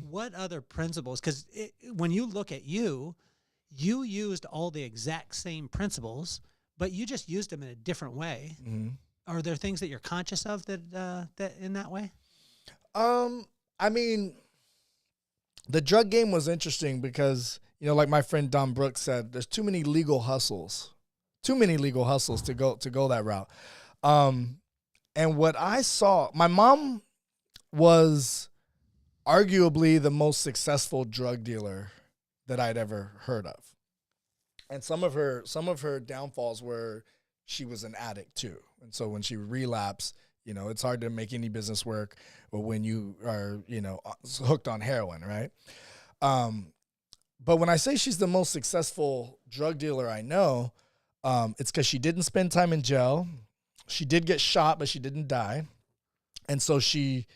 What other principles? Because when you look at you used all the exact same principles, but you just used them in a different way. Are there things that you're conscious of that in that way? I mean, the drug game was interesting because, like my friend Don Brooks said, there's too many legal hustles to go that route. And what I saw, my mom was arguably the most successful drug dealer that I'd ever heard of. And some of her downfalls were she was an addict too. And so when she relapsed, it's hard to make any business work or when you are, hooked on heroin, right? But when I say she's the most successful drug dealer I know, it's because she didn't spend time in jail. She did get shot, but she didn't die. And so she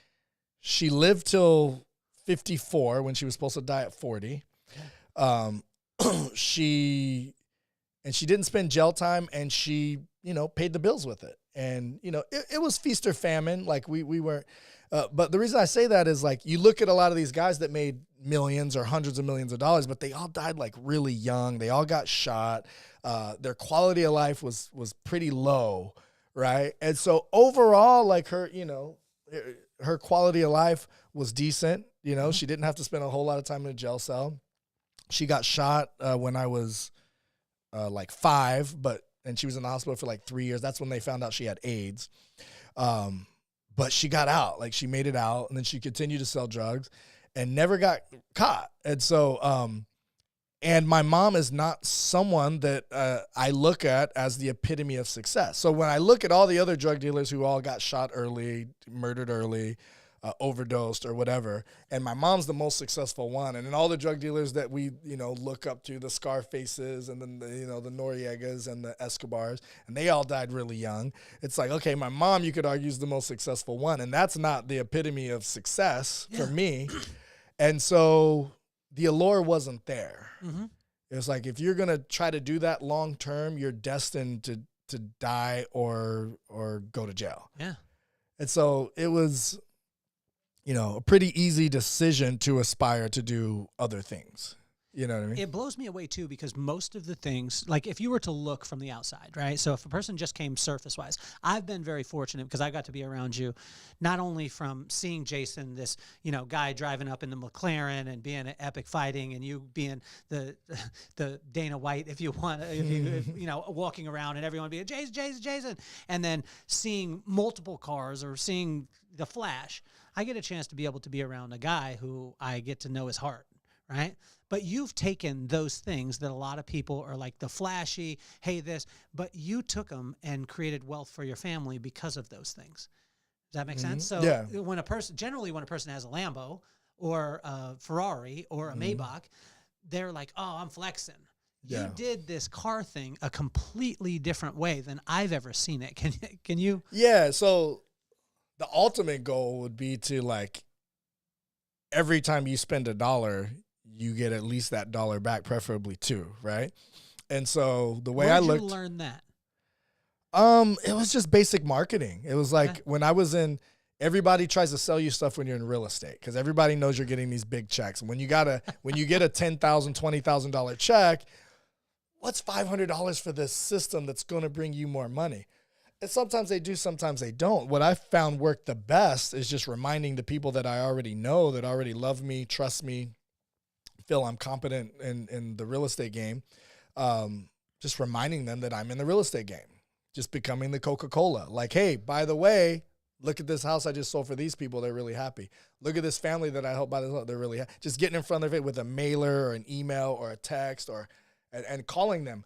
lived till 54 when she was supposed to die at 40. She didn't spend jail time, and she, paid the bills with it. And, it was feast or famine. Like we weren't, but the reason I say that is, like, you look at a lot of these guys that made millions or hundreds of millions of dollars, but they all died like really young. They all got shot. Their quality of life was pretty low. Right. And so overall, like her quality of life was decent. She didn't have to spend a whole lot of time in a jail cell. She got shot when I was like 5, and she was in the hospital for like 3 years. That's when they found out she had AIDS. But she got out. Like, she made it out, and then she continued to sell drugs and never got caught. And so, And my mom is not someone that I look at as the epitome of success. So when I look at all the other drug dealers who all got shot early, murdered early, overdosed or whatever, and my mom's the most successful one. And then all the drug dealers that we, look up to, the Scarfaces and then the Noriegas and the Escobars, and they all died really young. It's like, okay, my mom, you could argue, is the most successful one. And that's not the epitome of success for me. And so the allure wasn't there. Mm-hmm. It was like, if you're going to try to do that long term, you're destined to die or go to jail. Yeah. And so it was, a pretty easy decision to aspire to do other things. You know what I mean? It blows me away, too, because most of the things, like if you were to look from the outside, right? So if a person just came surface-wise, I've been very fortunate because I got to be around you, not only from seeing Jason, this, guy driving up in the McLaren and being an epic fighting, and you being the Dana White, if you want, walking around and everyone being, Jason, and then seeing multiple cars or seeing the Flash. I get a chance to be able to be around a guy who I get to know his heart, right? But you've taken those things that a lot of people are like the flashy, hey, this, but you took them and created wealth for your family because of those things. Does that make sense? So when a person has a Lambo or a Ferrari or a Maybach, they're like, oh, I'm flexing. Yeah. You did this car thing a completely different way than I've ever seen it. Can you? Yeah. So the ultimate goal would be to, like, every time you spend $1, you get at least that $1 back, preferably two, right? And so the way Where I did looked, you learn that? It was just basic marketing. It was like when I was in, everybody tries to sell you stuff when you're in real estate because everybody knows you're getting these big checks. And when you get a $10,000, $20,000 check, what's $500 for this system that's going to bring you more money? And sometimes they do, sometimes they don't. What I found worked the best is just reminding the people that I already know, that already love me, trust me, feel I'm competent in the real estate game, just reminding them that I'm in the real estate game, just becoming the Coca-Cola. Like, hey, by the way, look at this house I just sold for these people. They're really happy. Look at this family that I helped buy this house. They're really happy. Just getting in front of it with a mailer or an email or a text and calling them.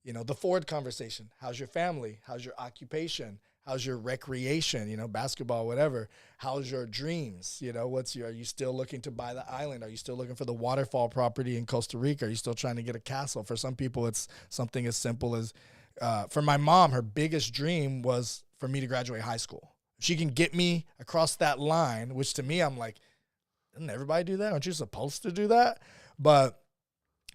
The Ford conversation. How's your family? How's your occupation? How's your recreation? Basketball, whatever. How's your dreams? Are you still looking to buy the island? Are you still looking for the waterfall property in Costa Rica? Are you still trying to get a castle? For some people, it's something as simple as, for my mom, her biggest dream was for me to graduate high school. If she can get me across that line, which to me, I'm like, doesn't everybody do that? Aren't you supposed to do that? But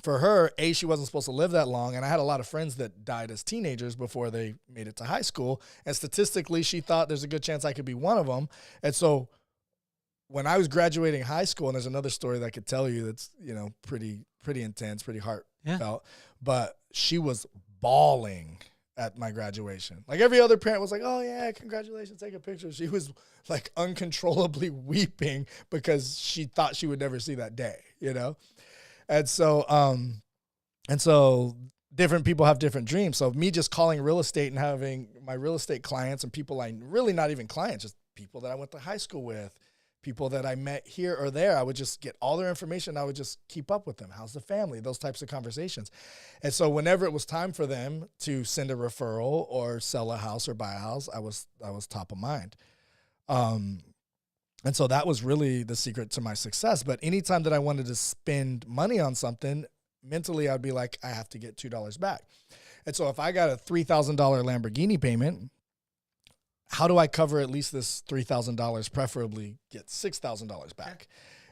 for her, she wasn't supposed to live that long, and I had a lot of friends that died as teenagers before they made it to high school, and statistically, she thought there's a good chance I could be one of them. And so when I was graduating high school, and there's another story that I could tell you that's, pretty intense, pretty heartfelt, but she was bawling at my graduation. Like every other parent was like, oh, yeah, congratulations, take a picture. She was like uncontrollably weeping because she thought she would never see that day, And so different people have different dreams. So me just calling real estate and having my real estate clients and people really not even clients, just people that I went to high school with, people that I met here or there, I would just get all their information. I would just keep up with them. How's the family? Those types of conversations. And so whenever it was time for them to send a referral or sell a house or buy a house, I was top of mind. And so that was really the secret to my success. But anytime that I wanted to spend money on something, mentally I'd be like, I have to get $2 back. And so if I got a $3,000 Lamborghini payment, how do I cover at least this $3,000, preferably get $6,000 back?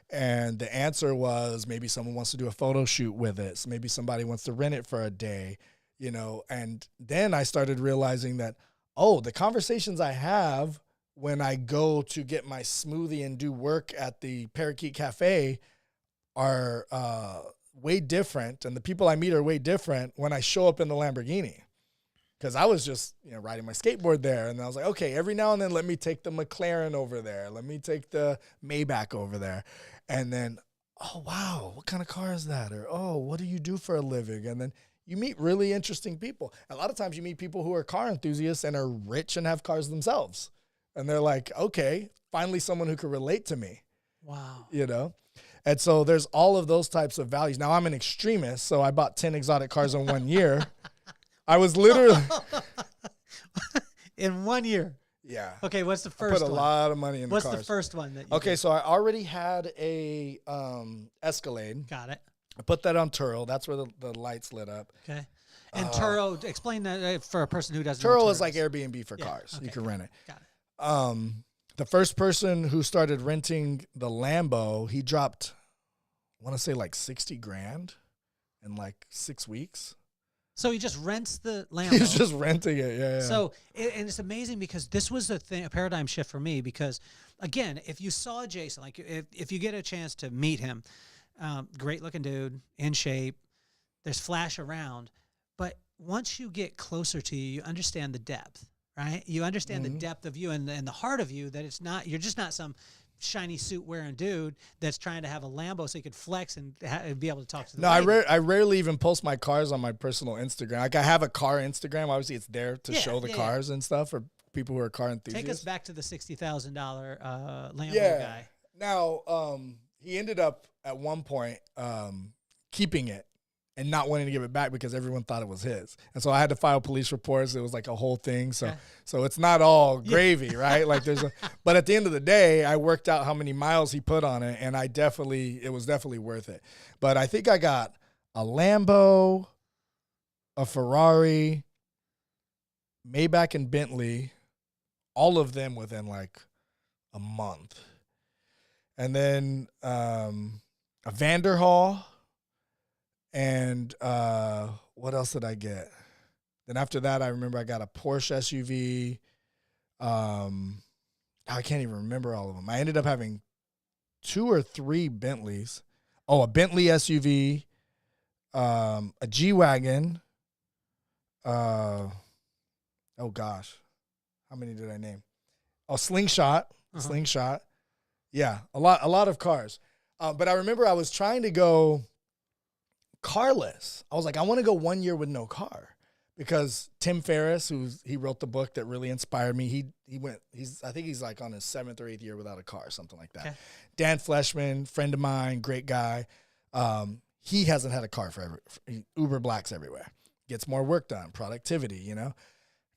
And the answer was maybe someone wants to do a photo shoot with it. So maybe somebody wants to rent it for a day, And then I started realizing that, the conversations I have when I go to get my smoothie and do work at the Parakeet Cafe are way different, and the people I meet are way different when I show up in the Lamborghini. Because I was just, riding my skateboard there, and I was like, okay, every now and then let me take the McLaren over there. Let me take the Maybach over there. And then, oh, wow, what kind of car is that? Or, oh, what do you do for a living? And then you meet really interesting people. A lot of times you meet people who are car enthusiasts and are rich and have cars themselves. And they're like, okay, finally someone who can relate to me. Wow. And so there's all of those types of values. Now I'm an extremist, so I bought 10 exotic cars in 1 year. I was literally in 1 year. Yeah. Okay, what's the first one? I put a lot of money in the cars. What's the first one that you did? So I already had a Escalade. Got it. I put that on Turo. That's where the lights lit up. Okay. And Turo, explain that for a person who doesn't know. Turo is like Airbnb for cars. Okay. You can rent it. Got it. The first person who started renting the Lambo, he dropped, I want to say like 60 grand in like 6 weeks. So he just rents the Lambo. He's just renting it, yeah. So, and it's amazing because this was a paradigm shift for me because, again, if you saw Jason, like if you get a chance to meet him, great looking dude, in shape, there's flash around, but once you get closer to you, you understand the depth, right? You understand the depth of you and the heart of you, that it's not, you're just not some shiny suit wearing dude that's trying to have a Lambo so he could flex and be able to talk to the lady. I rarely even post my cars on my personal Instagram. Like I have a car Instagram. Obviously, it's there to show the cars and stuff for people who are car enthusiasts. Take us back to the $60,000 Lambo guy. Now, he ended up at one point keeping it and not wanting to give it back because everyone thought it was his. And so I had to file police reports. It was like a whole thing. So so it's not all gravy, right? Like but at the end of the day, I worked out how many miles he put on it, and it was definitely worth it. But I think I got a Lambo, a Ferrari, Maybach and Bentley, all of them within like a month. And then a Vanderhall. And what else did I get? Then after that, I remember I got a Porsche SUV. I can't even remember all of them. I ended up having 2 or 3 Bentleys. Oh, a Bentley SUV, a G-Wagon. Oh, gosh. How many did I name? Oh, Slingshot. Slingshot. Yeah, a lot of cars. But I remember I was trying to go carless. I was like, I want to go 1 year with no car because Tim Ferriss, he wrote the book that really inspired me. I think he's like on his 7th or 8th year without a car, something like that. Okay. Dan Fleshman, friend of mine, great guy. He hasn't had a car forever. Uber Blacks everywhere. Gets more work done, productivity, you know?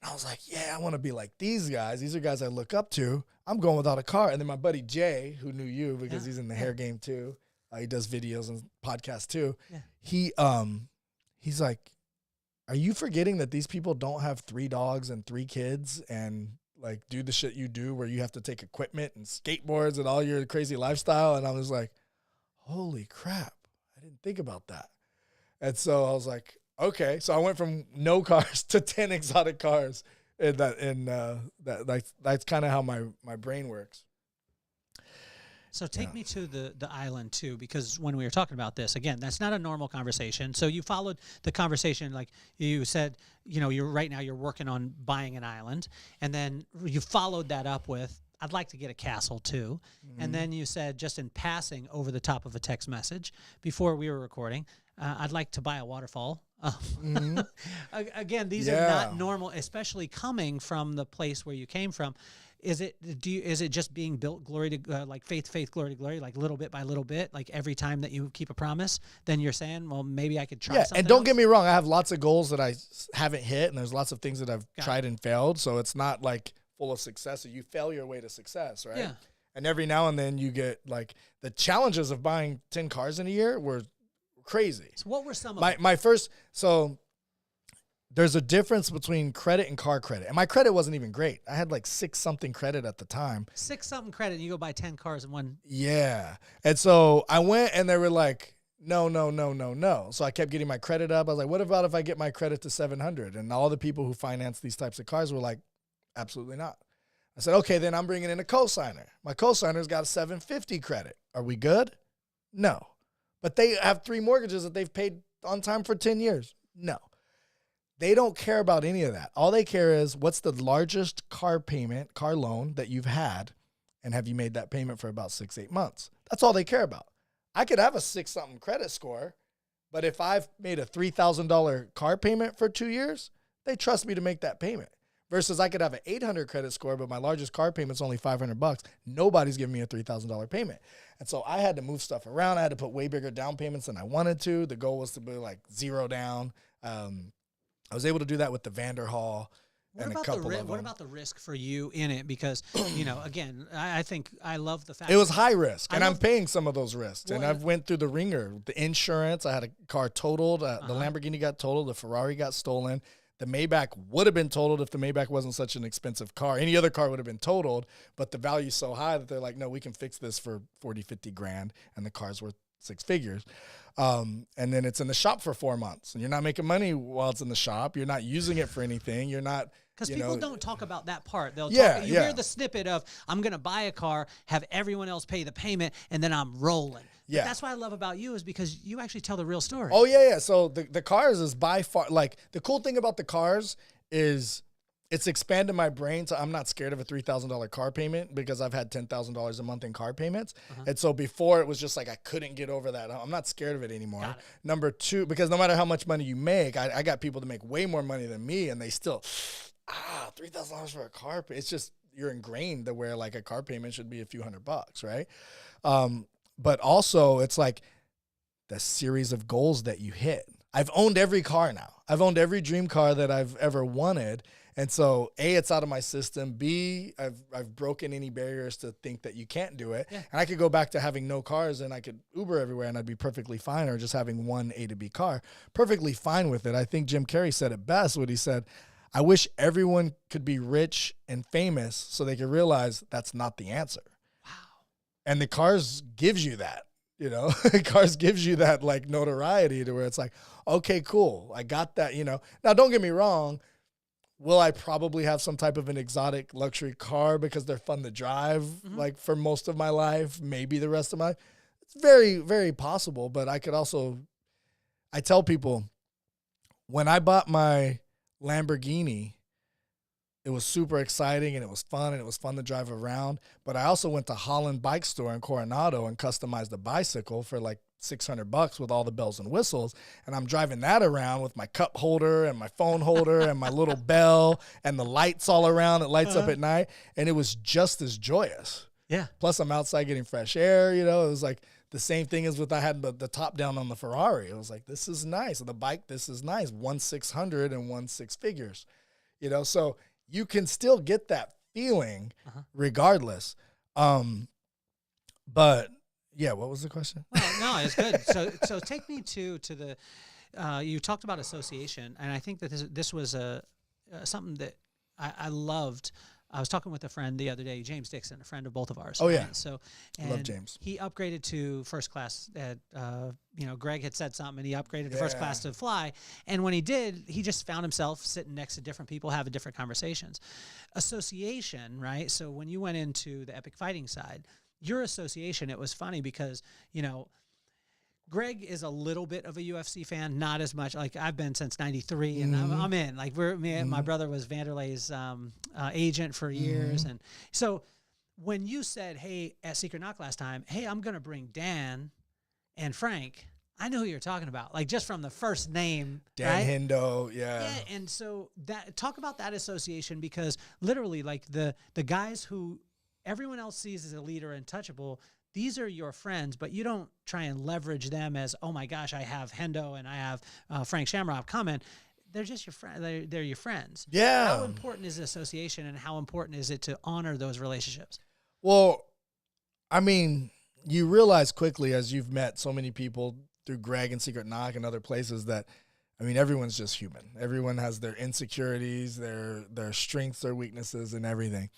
And I was like, yeah, I want to be like these guys. These are guys I look up to. I'm going without a car. And then my buddy Jay, who knew you because he's in the hair game too. He does videos and podcasts too. Yeah. He's like, are you forgetting that these people don't have 3 dogs and 3 kids and like do the shit you do where you have to take equipment and skateboards and all your crazy lifestyle? And I was like, holy crap. I didn't think about that. And so I was like, okay. So I went from no cars to 10 exotic cars. And that's kind of how my brain works. So take me to the island too, because when we were talking about this, again, that's not a normal conversation. So you followed the conversation, like you said, you know, you're working on buying an island, and then you followed that up with, I'd like to get a castle too. Mm-hmm. And then you said, just in passing over the top of a text message before we were recording, I'd like to buy a waterfall. Mm-hmm. Again, these are not normal, especially coming from the place where you came from. Is it just being built glory to like faith, glory to glory, like little bit by little bit, like every time that you keep a promise, then you're saying, well, maybe I could try something and don't else? Get me wrong, I have lots of goals that I haven't hit, and there's lots of things that I've tried and failed, so it's not like full of success. You fail your way to success, right? Yeah. And every now and then you get like the challenges of buying 10 cars in a year were crazy. So what were some of my first? So there's a difference between credit and car credit. And my credit wasn't even great. I had like 6-something credit at the time. 6-something credit, and you go buy 10 cars in one. Yeah. And so I went, and they were like, no. So I kept getting my credit up. I was like, what about if I get my credit to 700? And all the people who finance these types of cars were like, absolutely not. I said, okay, then I'm bringing in a cosigner. My cosigner's got a 750 credit. Are we good? No. But they have 3 mortgages that they've paid on time for 10 years. No. They don't care about any of that. All they care is what's the largest car loan that you've had, and have you made that payment for about 6-8 months? That's all they care about. I could have a 6-something credit score, but if I've made a $3,000 car payment for 2 years, they trust me to make that payment. versus I could have an 800 credit score, but my largest car payment's only $500. Nobody's giving me a $3,000 payment. And so I had to move stuff around. I had to put way bigger down payments than I wanted to. The goal was to be like 0 down. I was able to do that with the Vanderhall. What about the risk for you in it? Because, again, I think I love the fact it was high risk, and I'm paying some of those risks. And I've went through the ringer, the insurance. I had a car totaled. The Lamborghini got totaled. The Ferrari got stolen. The Maybach would have been totaled if the Maybach wasn't such an expensive car. Any other car would have been totaled, but the value's so high that they're like, no, we can fix this for 40, 50 grand, and the car's worth 6 figures. And then it's in the shop for 4 months, and you're not making money while it's in the shop. You're not using it for anything. You're not. Because people don't talk about that part. You hear the snippet of, I'm going to buy a car, have everyone else pay the payment, and then I'm rolling. Yeah. But that's what I love about you, is because you actually tell the real story. Oh, yeah. So the cars is by far, like, the cool thing about the cars is it's expanded my brain. So I'm not scared of a $3,000 car payment because I've had $10,000 a month in car payments. And so before it was just like I couldn't get over that. I'm not scared of it anymore. Number two, because no matter how much money you make, I got people to make way more money than me, and they still... $3,000 for a car payment. It's just, you're ingrained to where like a car payment should be a few $100, right? But also it's like the series of goals that you hit. I've owned every car now. I've owned every dream car that I've ever wanted. And so A, it's out of my system. B, I've broken any barriers to think that you can't do it. Yeah. And I could go back to having no cars and I could Uber everywhere and I'd be perfectly fine, or just having one A to B car. Perfectly fine with it. I think Jim Carrey said it best when he said, I wish everyone could be rich and famous so they could realize that's not the answer. Wow. And the cars gives you that, cars gives you that like notoriety to where it's like, okay, cool. I got that, Now, don't get me wrong. Will I probably have some type of an exotic luxury car because they're fun to drive, like for most of my life, maybe the rest of my life? It's very, very possible. But I tell people, when I bought my Lamborghini, it was super exciting and it was fun, and it was fun to drive around. But I also went to Holland Bike Store in Coronado and customized a bicycle for like $600 with all the bells and whistles. And I'm driving that around with my cup holder and my phone holder and my little bell and the lights all around. It lights up at night. And it was just as joyous. Yeah. Plus I'm outside getting fresh air, It was like the same thing as I had the top down on the Ferrari. It was like, this is nice. The bike, this is nice. 1,600 and 1 6 figures, so you can still get that feeling regardless. But yeah, what was the question? Well, no, it's good. So take me to the, you talked about association, and I think that this was something that I loved. I was talking with a friend the other day, James Dixon, a friend of both of ours. Oh, yeah. So, I love James. He upgraded to first class. Greg had said something, and he upgraded to first class to fly. And when he did, he just found himself sitting next to different people, having different conversations. Association, right? So when you went into the epic fighting side, your association, it was funny because, Greg is a little bit of a UFC fan, not as much. Like I've been since '93, and I'm in. Like my brother was Vanderlei's agent for years, and so when you said, "Hey," at Secret Knock last time, "Hey, I'm gonna bring Dan and Frank," I knew who you were talking about, like just from the first name, Dan right? Hendo, yeah. And so talk about that association, because literally, like the guys who everyone else sees as a leader and touchable, these are your friends, but you don't try and leverage them as, oh my gosh, I have Hendo and I have Frank Shamrock coming. They're just your friend. They're your friends. Yeah. How important is association, and how important is it to honor those relationships? Well, I mean, you realize quickly as you've met so many people through Greg and Secret Knock and other places that, I mean, everyone's just human. Everyone has their insecurities, their strengths, their weaknesses, and everything.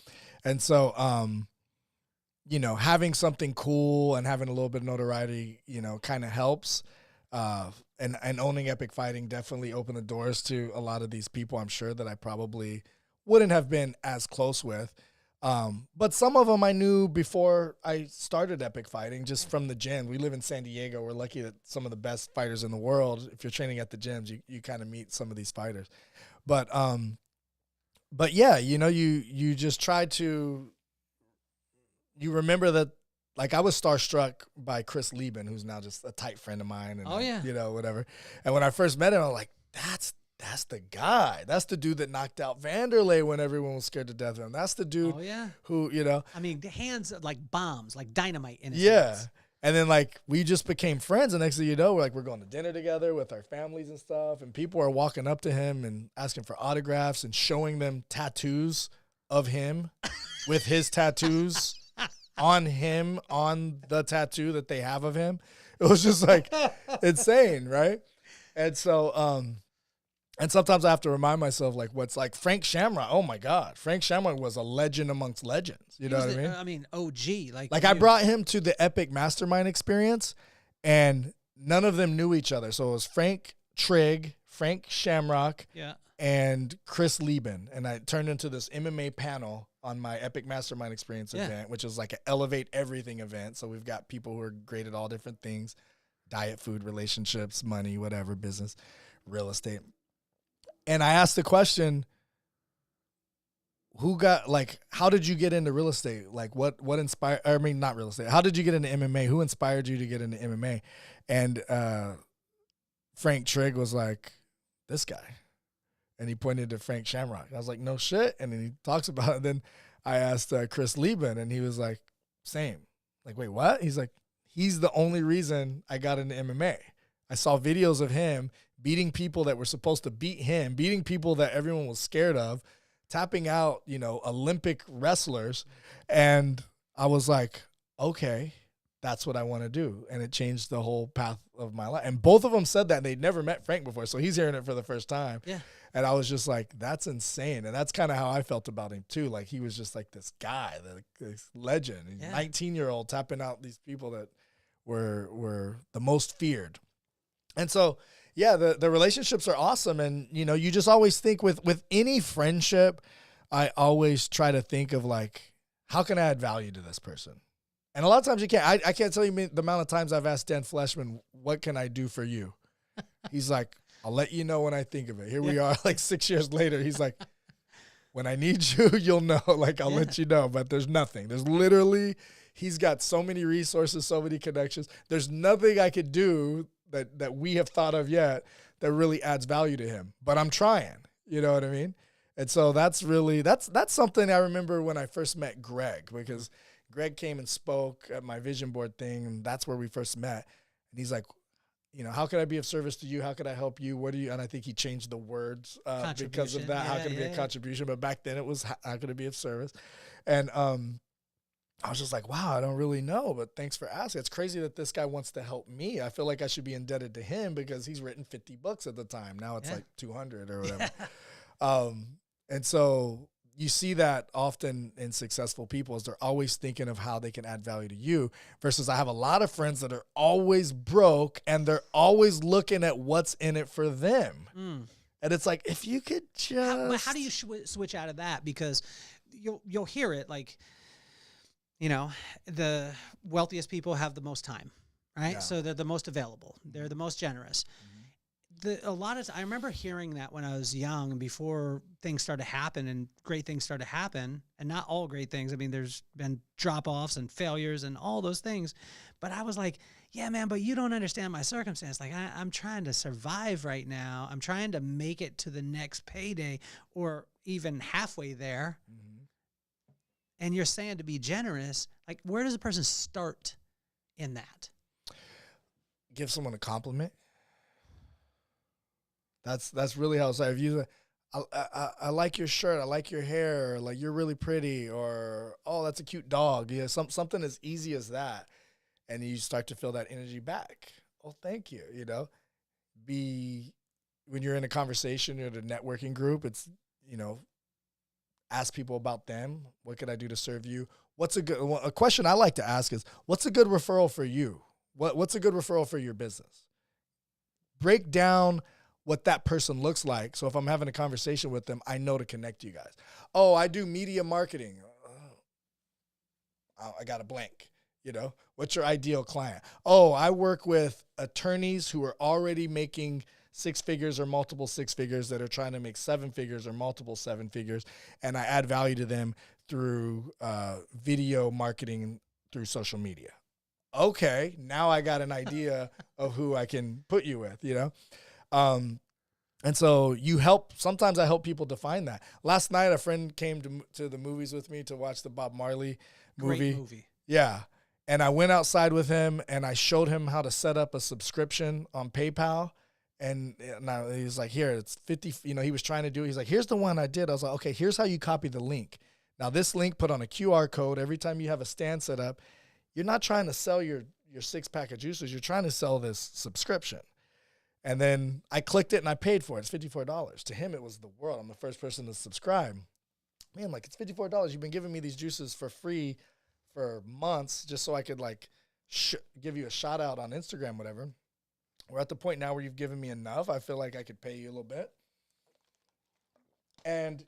And so, having something cool and having a little bit of notoriety, kind of helps. And owning Epic Fighting definitely opened the doors to a lot of these people, I'm sure, that I probably wouldn't have been as close with. But some of them I knew before I started Epic Fighting, just from the gym. We live in San Diego. We're lucky that some of the best fighters in the world, if you're training at the gyms, you kind of meet some of these fighters. But yeah, you just try to, you remember that, like, I was starstruck by Chris Lieben, who's now just a tight friend of mine. And, whatever. And when I first met him, I was like, that's the guy. That's the dude that knocked out Vanderlei when everyone was scared to death of him. That's the dude who, I mean, hands like bombs, like dynamite in his hands. And then, like, we just became friends. And next thing you know, we're going to dinner together with our families and stuff. And people are walking up to him and asking for autographs and showing them tattoos of him with his tattoos on him, on the tattoo that they have of him. It was just, like, insane, right? And so, and sometimes I have to remind myself, like, what's like Frank Shamrock. Oh my God, Frank Shamrock was a legend amongst legends. You know what I mean? I mean, OG. Like I brought him to the Epic Mastermind experience, and none of them knew each other. So it was Frank Trigg, Frank Shamrock, and Chris Lieben, and I turned into this MMA panel on my Epic Mastermind experience event, which is like an elevate everything event. So we've got people who are great at all different things: diet, food, relationships, money, whatever, business, real estate. And I asked the question, how did you get into real estate? Like what inspired, I mean, not real estate. How did you get into MMA? Who inspired you to get into MMA? And Frank Trigg was like, this guy. And he pointed to Frank Shamrock. I was like, no shit. And then he talks about it. Then I asked Chris Lieben, and he was like, same. Like, wait, what? He's like, he's the only reason I got into MMA. I saw videos of him beating people that were supposed to beat him, beating people that everyone was scared of, tapping out, Olympic wrestlers. And I was like, okay, that's what I want to do. And it changed the whole path of my life. And both of them said that. They'd never met Frank before, so he's hearing it for the first time. Yeah. And I was just like, that's insane. And that's kind of how I felt about him too. Like, he was just like this guy, this legend. He's 19-year-old tapping out these people that were the most feared. And so, yeah, the relationships are awesome. And, you just always think with any friendship, I always try to think of, like, how can I add value to this person? And a lot of times you can't. I can't tell you the amount of times I've asked Dan Fleshman, what can I do for you? He's like, I'll let you know when I think of it. Here we are, like 6 years later. He's like, when I need you, you'll know. Like, I'll let you know. But there's nothing. There's literally, he's got so many resources, so many connections. There's nothing I could do that we have thought of yet that really adds value to him. But I'm trying. You know what I mean? And so that's something I remember when I first met Greg, because Greg came and spoke at my vision board thing, and that's where we first met. And he's like, how could I be of service to you? How could I help you? What do you? And I think he changed the words because of that. How can it be a contribution? But back then it was, how could it be of service? And I was just like, wow, I don't really know, but thanks for asking. It's crazy that this guy wants to help me. I feel like I should be indebted to him because he's written 50 books at the time. Now it's like 200 or whatever. And so you see that often in successful people, is they're always thinking of how they can add value to you, versus I have a lot of friends that are always broke and they're always looking at what's in it for them. And it's like, if you could just... How do you switch out of that? Because you'll hear it like, the wealthiest people have the most time, right? Yeah. So they're the most available. They're the most generous. I remember hearing that when I was young and before things started to happen and great things started to happen, and not all great things. I mean, there's been drop-offs and failures and all those things. But I was like, yeah, man, but you don't understand my circumstance. Like, I'm trying to survive right now. I'm trying to make it to the next payday or even halfway there. And you're saying to be generous. Like, where does a person start in that? Give someone a compliment. That's really how it's like. If you, I like your shirt, I like your hair, like you're really pretty, or oh, that's a cute dog. Yeah, something as easy as that, and you start to feel that energy back. Oh, thank you. When you're in a conversation or a networking group, it's ask people about them. What could I do to serve you? A question I like to ask is, what's a good referral for you? What's a good referral for your business? Break down what that person looks like. So if I'm having a conversation with them, I know to connect you guys. Oh, I do media marketing. I got a blank. What's your ideal client? Oh, I work with attorneys who are already making 6 figures or multiple 6 figures that are trying to make 7 figures or multiple 7 figures. And I add value to them through video marketing through social media. Okay, now I got an idea of who I can put you with, And And so sometimes I help people define that. Last night, a friend came to the movies with me to watch the Bob Marley movie. Great movie. Yeah. And I went outside with him and I showed him how to set up a subscription on PayPal. And now he's like, here, it's 50, he was trying to do it. He's like, here's the one I did. I was like, okay, here's how you copy the link. Now this link put on a QR code. Every time you have a stand set up, you're not trying to sell your 6-pack of juices. You're trying to sell this subscription. And then I clicked it and I paid for it. It's $54. To him, it was the world. I'm the first person to subscribe. Man, like, it's $54. You've been giving me these juices for free for months just so I could, like, give you a shout out on Instagram, whatever. We're at the point now where you've given me enough. I feel like I could pay you a little bit. And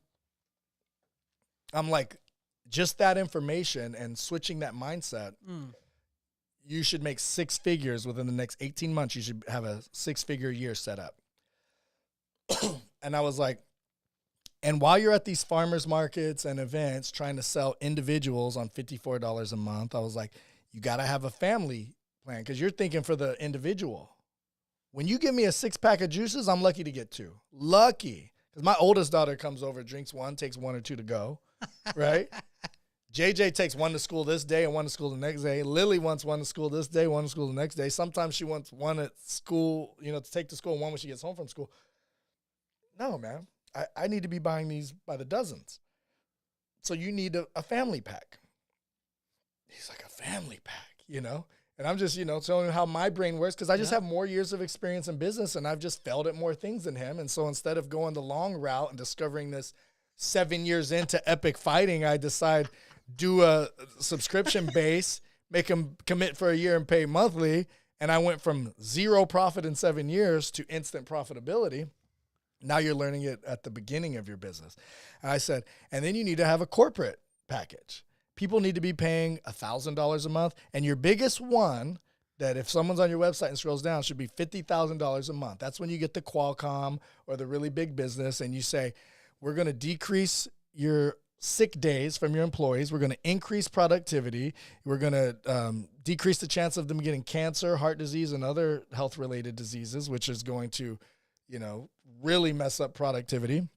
I'm like, just that information and switching that mindset, you should make 6 figures within the next 18 months. You should have a 6-figure year set up. And I was like, and while you're at these farmers markets and events trying to sell individuals on $54 a month, I was like, you got to have a family plan because you're thinking for the individual. When you give me a 6-pack of juices, I'm lucky to get 2. Lucky. Because my oldest daughter comes over, drinks 1, takes 1 or 2 to go, right? JJ takes 1 to school this day and 1 to school the next day. Lily wants 1 to school this day, 1 to school the next day. Sometimes she wants 1 at school, to take to school and 1 when she gets home from school. No, man. I need to be buying these by the dozens. So you need a family pack. He's like, a family pack, And I'm just, telling him how my brain works because I just have more years of experience in business and I've just failed at more things than him. And so instead of going the long route and discovering this 7 years into epic fighting, I decide do a subscription base, make them commit for a year and pay monthly. And I went from 0 profit in 7 years to instant profitability. Now you're learning it at the beginning of your business. And I said, and then you need to have a corporate package. People need to be paying $1,000 a month. And your biggest one that if someone's on your website and scrolls down should be $50,000 a month. That's when you get the Qualcomm or the really big business and you say, we're going to decrease your sick days from your employees. We're going to increase productivity. We're going to decrease the chance of them getting cancer, heart disease, and other health-related diseases, which is going to, really mess up productivity.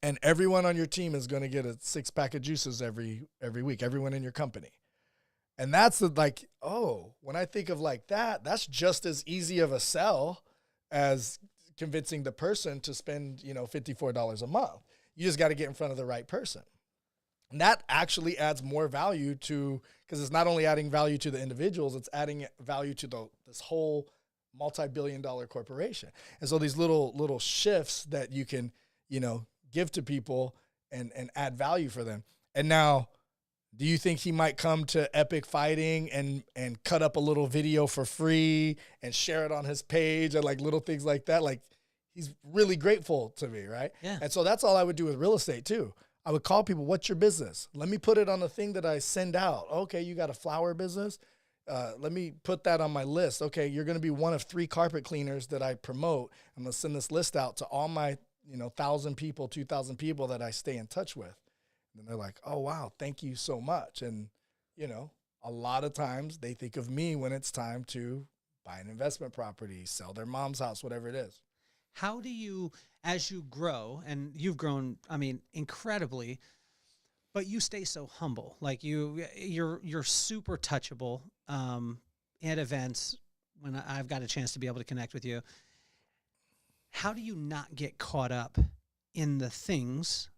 And everyone on your team is going to get a 6-pack of juices every week, everyone in your company. And that's when I think of like that, that's just as easy of a sell as convincing the person to spend, $54 a month. You just got to get in front of the right person. And that actually adds more value because it's not only adding value to the individuals, it's adding value to this whole multi-billion-dollar corporation. And so these little shifts that you can, give to people and add value for them. And now, do you think he might come to Epic Fighting and cut up a little video for free and share it on his page and like little things like that? Like, he's really grateful to me, right? Yeah. And so that's all I would do with real estate too. I would call people, what's your business? Let me put it on the thing that I send out. Okay, you got a flower business? Let me put that on my list. Okay, you're going to be one of 3 carpet cleaners that I promote. I'm going to send this list out to all my, 1,000 people, 2,000 people that I stay in touch with. And they're like, oh, wow, thank you so much. And, a lot of times they think of me when it's time to buy an investment property, sell their mom's house, whatever it is. How do you, as you grow, and you've grown, incredibly, but you stay so humble. Like you're super touchable at events when I've got a chance to be able to connect with you. How do you not get caught up in the things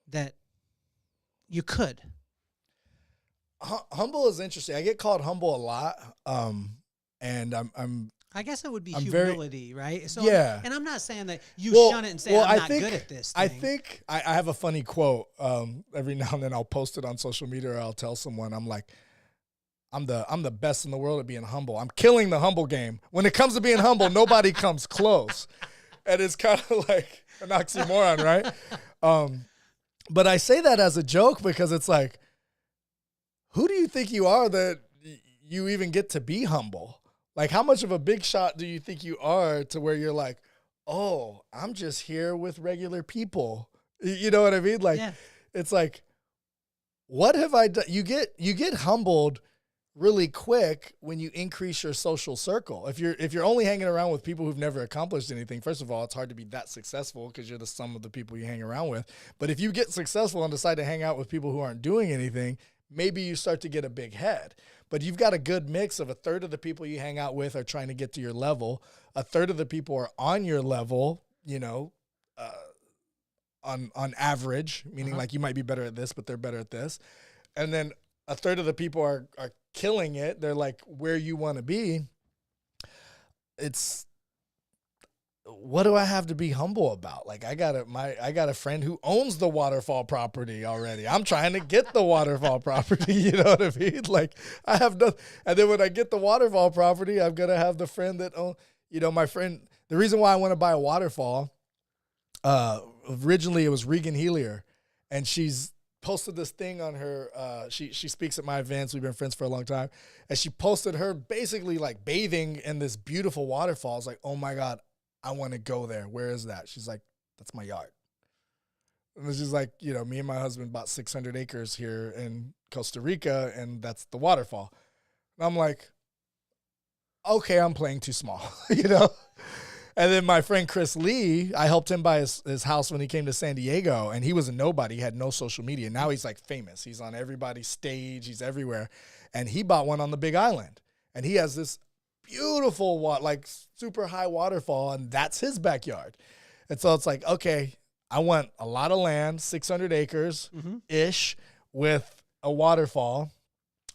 that you could? Humble is interesting. I get called humble a lot, and I guess it would be humility, right? So, yeah. And I'm not saying that you shun it and say, I'm not good at this thing. I think I have a funny quote. Every now and then I'll post it on social media or I'll tell someone, I'm like, I'm the best in the world at being humble. I'm killing the humble game. When it comes to being humble, nobody comes close. And it's kind of like an oxymoron, right? But I say that as a joke because it's like, who do you think you are that you even get to be humble? Like, how much of a big shot do you think you are to where you're like, oh, I'm just here with regular people? You know what I mean? Like, It's like, what have I done? You get humbled really quick when you increase your social circle. If you're only hanging around with people who've never accomplished anything, first of all, it's hard to be that successful because you're the sum of the people you hang around with. But if you get successful and decide to hang out with people who aren't doing anything, maybe you start to get a big head. But you've got a good mix of a third of the people you hang out with are trying to get to your level. A third of the people are on your level, on average, meaning like you might be better at this, but they're better at this. And then a third of the people are killing it. They're like where you want to be. It's, what do I have to be humble about? Like I got a friend who owns the waterfall property already. I'm trying to get the waterfall property. You know what I mean? Like I have nothing. And then when I get the waterfall property, I'm going to have the friend that my friend, the reason why I want to buy a waterfall, originally it was Regan Helier, and she's posted this thing on her, she speaks at my events. We've been friends for a long time. And she posted her basically like bathing in this beautiful waterfall. It's like, oh my God, I want to go there. Where is that? She's like, that's my yard. And she's like, me and my husband bought 600 acres here in Costa Rica, and that's the waterfall. And I'm like, okay, I'm playing too small, And then my friend Chris Lee, I helped him buy his house when he came to San Diego, and he was a nobody. He had no social media. Now he's like famous. He's on everybody's stage. He's everywhere. And he bought one on the Big Island. And he has this beautiful, like super high waterfall, and that's his backyard. And so it's like, okay, I want a lot of land, 600 acres-ish, with a waterfall.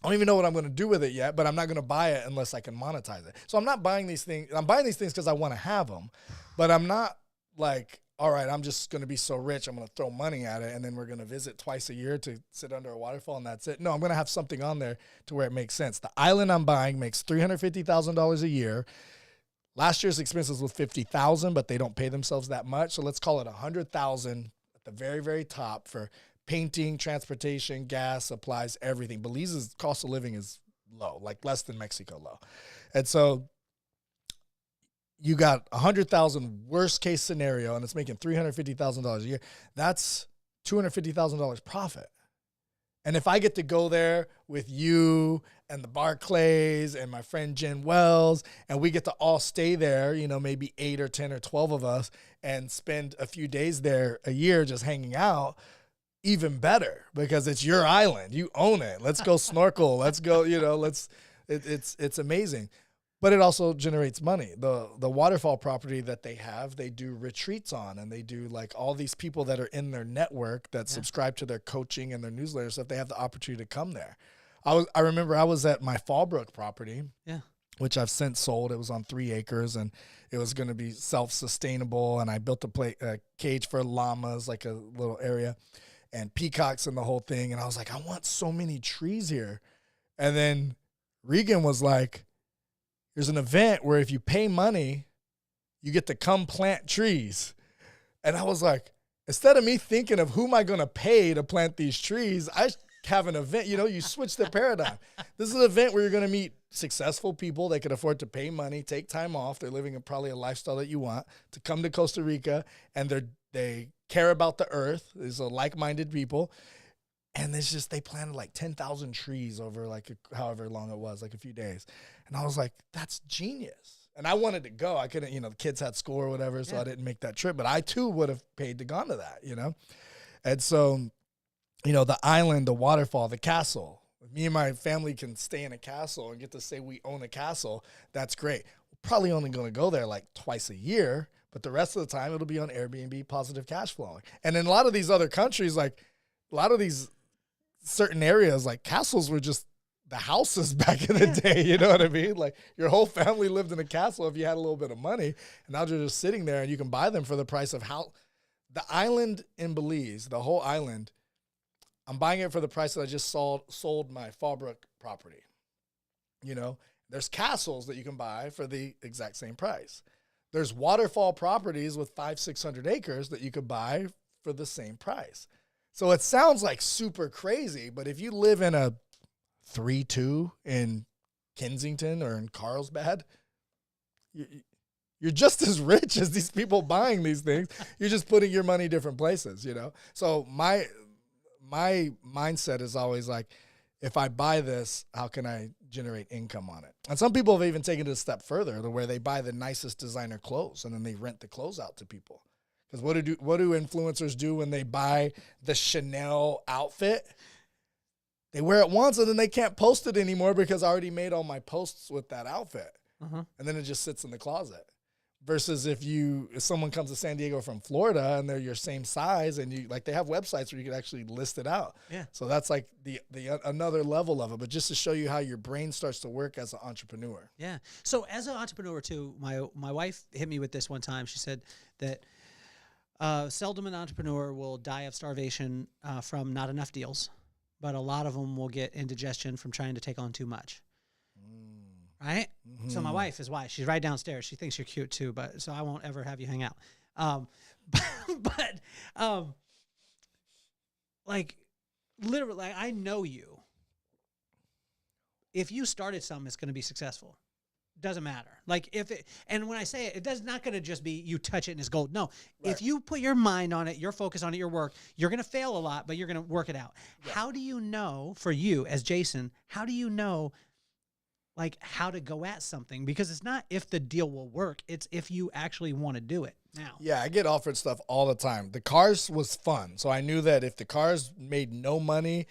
I don't even know what I'm going to do with it yet, but I'm not going to buy it unless I can monetize it. So I'm not buying these things. I'm buying these things because I want to have them, but I'm not like, all right, I'm just going to be so rich, I'm going to throw money at it, and then we're going to visit twice a year to sit under a waterfall, and that's it. No, I'm going to have something on there to where it makes sense. The island I'm buying makes $350,000 a year. Last year's expenses was $50,000, but they don't pay themselves that much. So let's call it $100,000 at the very, very top for painting, transportation, gas, supplies, everything. Belize's cost of living is low, like less than Mexico low. And so you got $100,000 worst case scenario, and it's making $350,000 a year. That's $250,000 profit. And if I get to go there with you and the Barclays and my friend Jen Wells, and we get to all stay there, maybe 8 or 10 or 12 of us, and spend a few days there a year just hanging out, even better, because it's your island. You own it. Let's go snorkel. Let's go, it's amazing. But it also generates money. The waterfall property that they have, they do retreats on, and they do like all these people that are in their network that subscribe to their coaching and their newsletter stuff. They have the opportunity to come there. I remember I was at my Fallbrook property, which I've since sold. It was on 3 acres, and it was going to be self-sustainable. And I built a cage for llamas, like a little area, and peacocks and the whole thing. And I was like, I want so many trees here. And then Regan was like, there's an event where if you pay money, you get to come plant trees. And I was like, instead of me thinking of who am I going to pay to plant these trees, I have an event. You switch the paradigm. This is an event where you're going to meet successful people. They can afford to pay money, take time off. They're living probably a lifestyle that you want, to come to Costa Rica, and they care about the earth. These are like-minded people. And it's just, they planted like 10,000 trees over like however long it was, like a few days. And I was like, that's genius. And I wanted to go. I couldn't, the kids had school or whatever, so I didn't make that trip. But I too would have paid to gone to that, And so, the island, the waterfall, the castle. Me and my family can stay in a castle and get to say we own a castle. That's great. We're probably only going to go there like twice a year, but the rest of the time it'll be on Airbnb, positive cash flowing. And in a lot of these other countries, like a lot of these certain areas, like castles were just the houses back in the day. You know what I mean? Like your whole family lived in a castle if you had a little bit of money, and now they're just sitting there, and you can buy them for the price of the island in Belize, the whole island. I'm buying it for the price that I just sold my Fallbrook property. There's castles that you can buy for the exact same price. There's waterfall properties with 500-600 acres that you could buy for the same price. So it sounds like super crazy, but if you live in a 3-2 in Kensington or in Carlsbad, you're just as rich as these people buying these things. You're just putting your money different places, So my mindset is always like, if I buy this, how can I generate income on it? And some people have even taken it a step further to where they buy the nicest designer clothes and then they rent the clothes out to people. Because what do influencers do when they buy the Chanel outfit? They wear it once and then they can't post it anymore because I already made all my posts with that outfit. And then it just sits in the closet. Versus if someone comes to San Diego from Florida and they're your same size and they have websites where you can actually list it out. Yeah. So that's like the another level of it, but just to show you how your brain starts to work as an entrepreneur. Yeah. So as an entrepreneur too, my wife hit me with this one time. She said that seldom an entrepreneur will die of starvation from not enough deals, but a lot of them will get indigestion from trying to take on too much. Right? Mm-hmm. So my wife is why she's right downstairs. She thinks you're cute too, but so I won't ever have you hang out. Like literally, like, I know you. If you started something, it's going to be successful. Doesn't matter. Like and when I say it, it's not going to just be you touch it and it's gold. No, right. If you put your mind on it, your focus on it, your work, you're going to fail a lot, but you're going to work it out. Yeah. How do you know, for you as Jason, how do you know like how to go at something? Because it's not if the deal will work, it's if you actually want to do it now. Yeah, I get offered stuff all the time. The cars was fun. So I knew that if the cars made no money,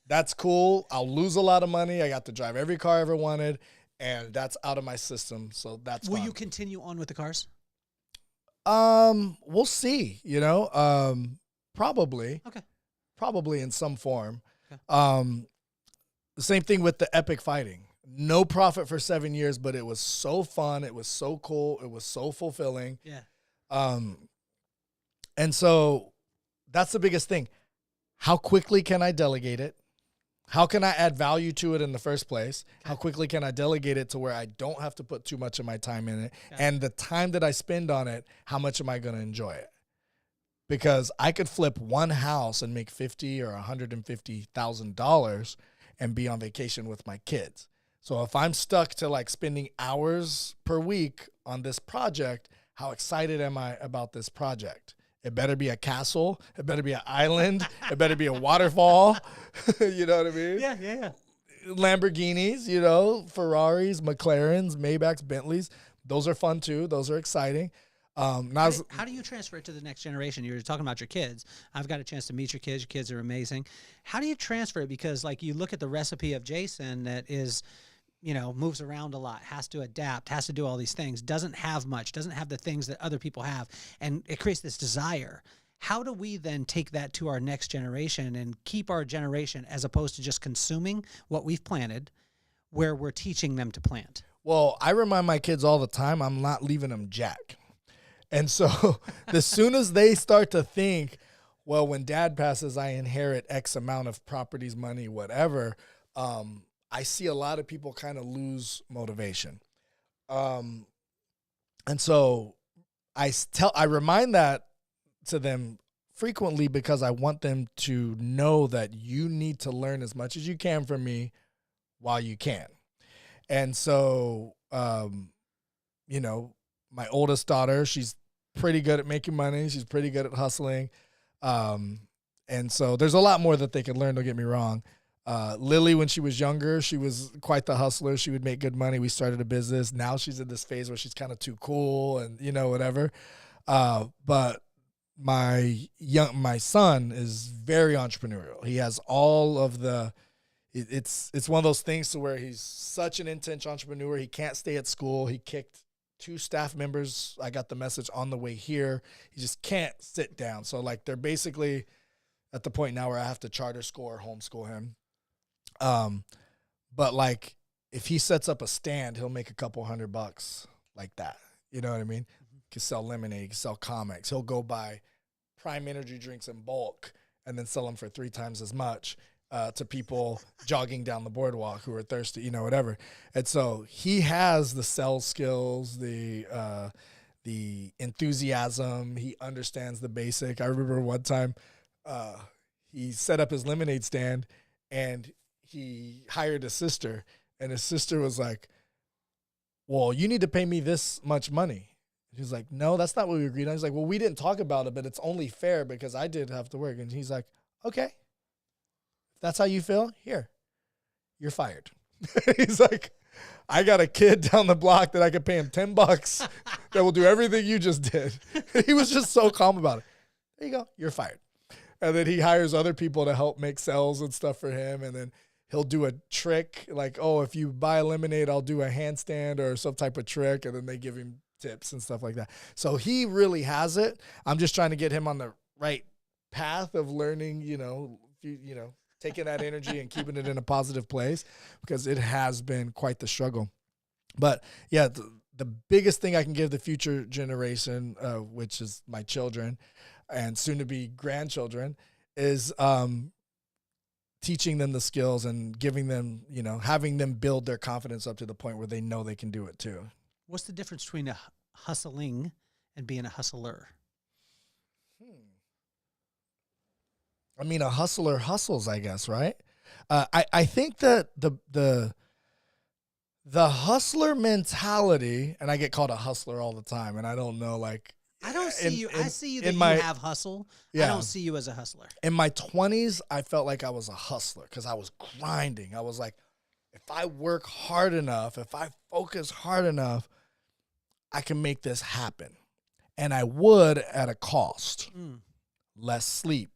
that's cool. I'll lose a lot of money. I got to drive every car I ever wanted, and that's out of my system. So that's Will fun. you continue on with the cars? We'll see, probably. Okay. Probably in some form. Okay. The same thing with the epic fighting. No profit for 7 years, but it was so fun. It was so cool. It was so fulfilling. Yeah. And so that's the biggest thing. How quickly can I delegate it? How can I add value to it in the first place? Okay. How quickly can I delegate it to where I don't have to put too much of my time in it? Okay. And the time that I spend on it, how much am I going to enjoy it? Because I could flip one house and make $50,000 or $150,000 and be on vacation with my kids. So if I'm stuck to like spending hours per week on this project, how excited am I about this project? It better be a castle. It better be an island. It better be a waterfall. You know what I mean? Yeah. Lamborghinis, Ferraris, McLarens, Maybachs, Bentleys. Those are fun too. Those are exciting. How do you transfer it to the next generation? You were talking about your kids. I've got a chance to meet your kids. Your kids are amazing. How do you transfer it? Because like you look at the recipe of Jason that is, moves around a lot, has to adapt, has to do all these things, doesn't have much, doesn't have the things that other people have. And it creates this desire. How do we then take that to our next generation and keep our generation as opposed to just consuming what we've planted, where we're teaching them to plant? Well, I remind my kids all the time, I'm not leaving them jack. And so as soon as they start to think, well, when dad passes, I inherit X amount of properties, money, whatever, I see a lot of people kind of lose motivation. And so I remind that to them frequently because I want them to know that you need to learn as much as you can from me while you can. And so, my oldest daughter, she's pretty good at making money. She's pretty good at hustling. And so there's a lot more that they can learn, don't get me wrong. Lily, when she was younger, she was quite the hustler. She would make good money. We started a business. Now she's in this phase where she's kind of too cool and, whatever. But my son is very entrepreneurial. He has all of it's one of those things to where he's such an intense entrepreneur. He can't stay at school. He kicked 2 staff members. I got the message on the way here. He just can't sit down. So like they're basically at the point now where I have to charter school or homeschool him. But like if he sets up a stand, he'll make a couple $100 like that. You know what I mean? Mm-hmm. He can sell lemonade, he can sell comics. He'll go buy Prime energy drinks in bulk and then sell them for 3 times as much to people jogging down the boardwalk who are thirsty, whatever. And so he has the sales skills, the enthusiasm. He understands the basic. I remember one time he set up his lemonade stand and he hired a sister, and his sister was like, well, you need to pay me this much money. He's like, no, that's not what we agreed on. He's like, well, we didn't talk about it, but it's only fair because I did have to work. And he's like, okay, if that's how you feel, here. you're fired. He's like, I got a kid down the block that I could pay him $10 that will do everything you just did. He was just so calm about it. There you go. You're fired. And then he hires other people to help make sales and stuff for him. And then he'll do a trick like, oh, if you buy a lemonade, I'll do a handstand or some type of trick. And then they give him tips and stuff like that. So he really has it. I'm just trying to get him on the right path of learning, taking that energy and keeping it in a positive place, because it has been quite the struggle. But yeah, the biggest thing I can give the future generation, which is my children and soon to be grandchildren, is teaching them the skills and giving them, having them build their confidence up to the point where they know they can do it too. What's the difference between a hustling and being a hustler? I mean, a hustler hustles, I guess, right? I think that the hustler mentality, and I get called a hustler all the time, and I don't know, like, I don't see you. I see you that you have hustle. Yeah. I don't see you as a hustler. In my 20s, I felt like I was a hustler because I was grinding. I was like, if I work hard enough, if I focus hard enough, I can make this happen. And I would at a cost. Less sleep.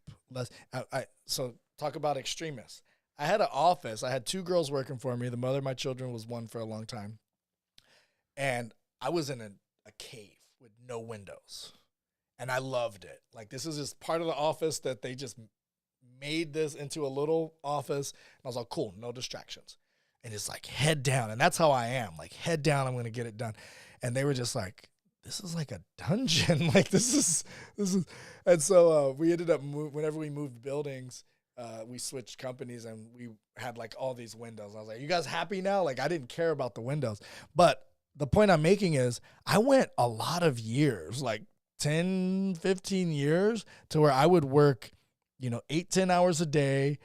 So talk about extremists. I had an office. I had 2 girls working for me. The mother of my children was one for a long time. And I was in a cave with no windows. And I loved it. Like, this is just part of the office that they just made this into a little office. And I was like, cool, no distractions. And it's like head down. And that's how I am. Like, head down, I'm going to get it done. And they were just like, this is like a dungeon. Like, this is. And so we ended up, whenever we moved buildings, we switched companies and we had like all these windows. I was like, you guys happy now? Like, I didn't care about the windows. But the point I'm making is I went a lot of years, like 10, 15 years, to where I would work, 8, 10 hours a day,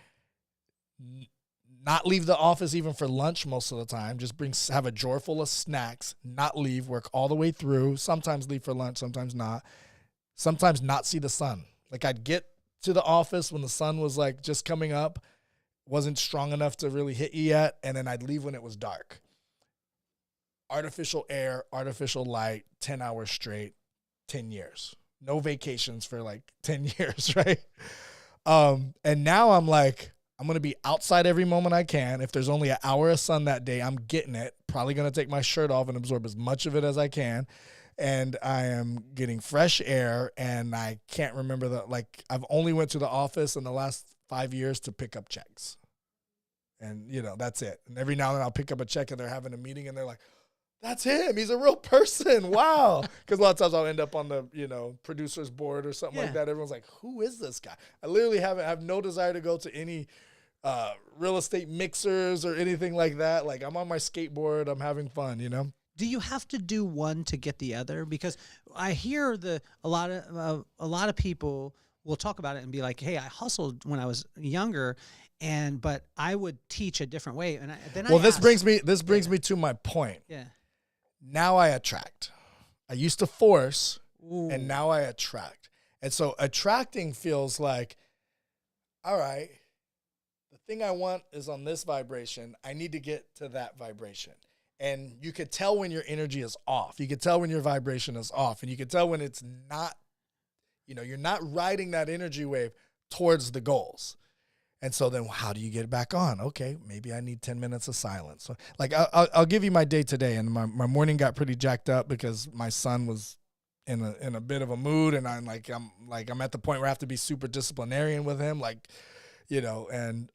not leave the office even for lunch most of the time, just have a drawer full of snacks, not leave, work all the way through, sometimes leave for lunch, sometimes not see the sun. Like, I'd get to the office when the sun was like just coming up, wasn't strong enough to really hit you yet, and then I'd leave when it was dark. Artificial air, artificial light, 10 hours straight, 10 years. No vacations for like 10 years, right? And now I'm like, I'm going to be outside every moment I can. If there's only an hour of sun that day, I'm getting it. Probably going to take my shirt off and absorb as much of it as I can. And I am getting fresh air, and I can't remember I've only went to the office in the last 5 years to pick up checks. And, that's it. And every now and then I'll pick up a check and they're having a meeting and they're like, that's him. He's a real person. Wow. Because a lot of times I'll end up on the, producer's board or something like that. Everyone's like, who is this guy? I literally have no desire to go to any real estate mixers or anything like that. Like, I'm on my skateboard. I'm having fun, Do you have to do one to get the other? Because I hear a lot of people will talk about it and be like, hey, I hustled when I was younger, but I would teach a different way. And this brings me to my point. Yeah. Now I attract. I used to force, Ooh. And now I attract. And so attracting feels like, all right, the thing I want is on this vibration. I need to get to that vibration. And you could tell when your energy is off. You could tell when your vibration is off. And you could tell when it's not, you're not riding that energy wave towards the goals. And so then how do you get back on? Okay, maybe I need 10 minutes of silence. So, like, I'll give you my day today. And my morning got pretty jacked up because my son was in a bit of a mood. And I'm at the point where I have to be super disciplinarian with him. Like, and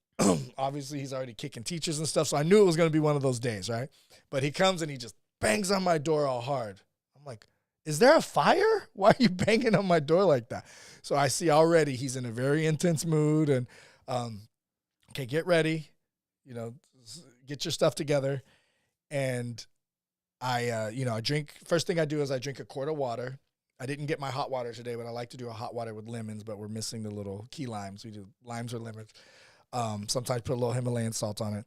obviously he's already kicking teachers and stuff. So I knew it was going to be one of those days, right? But he comes and he just bangs on my door all hard. I'm like, is there a fire? Why are you banging on my door like that? So I see already he's in a very intense mood. And okay, get ready, get your stuff together. And I drink, first thing I do is I drink a quart of water. I didn't get my hot water today, but I like to do a hot water with lemons, but we're missing the little key limes. We do limes or lemons. Sometimes put a little Himalayan salt on it.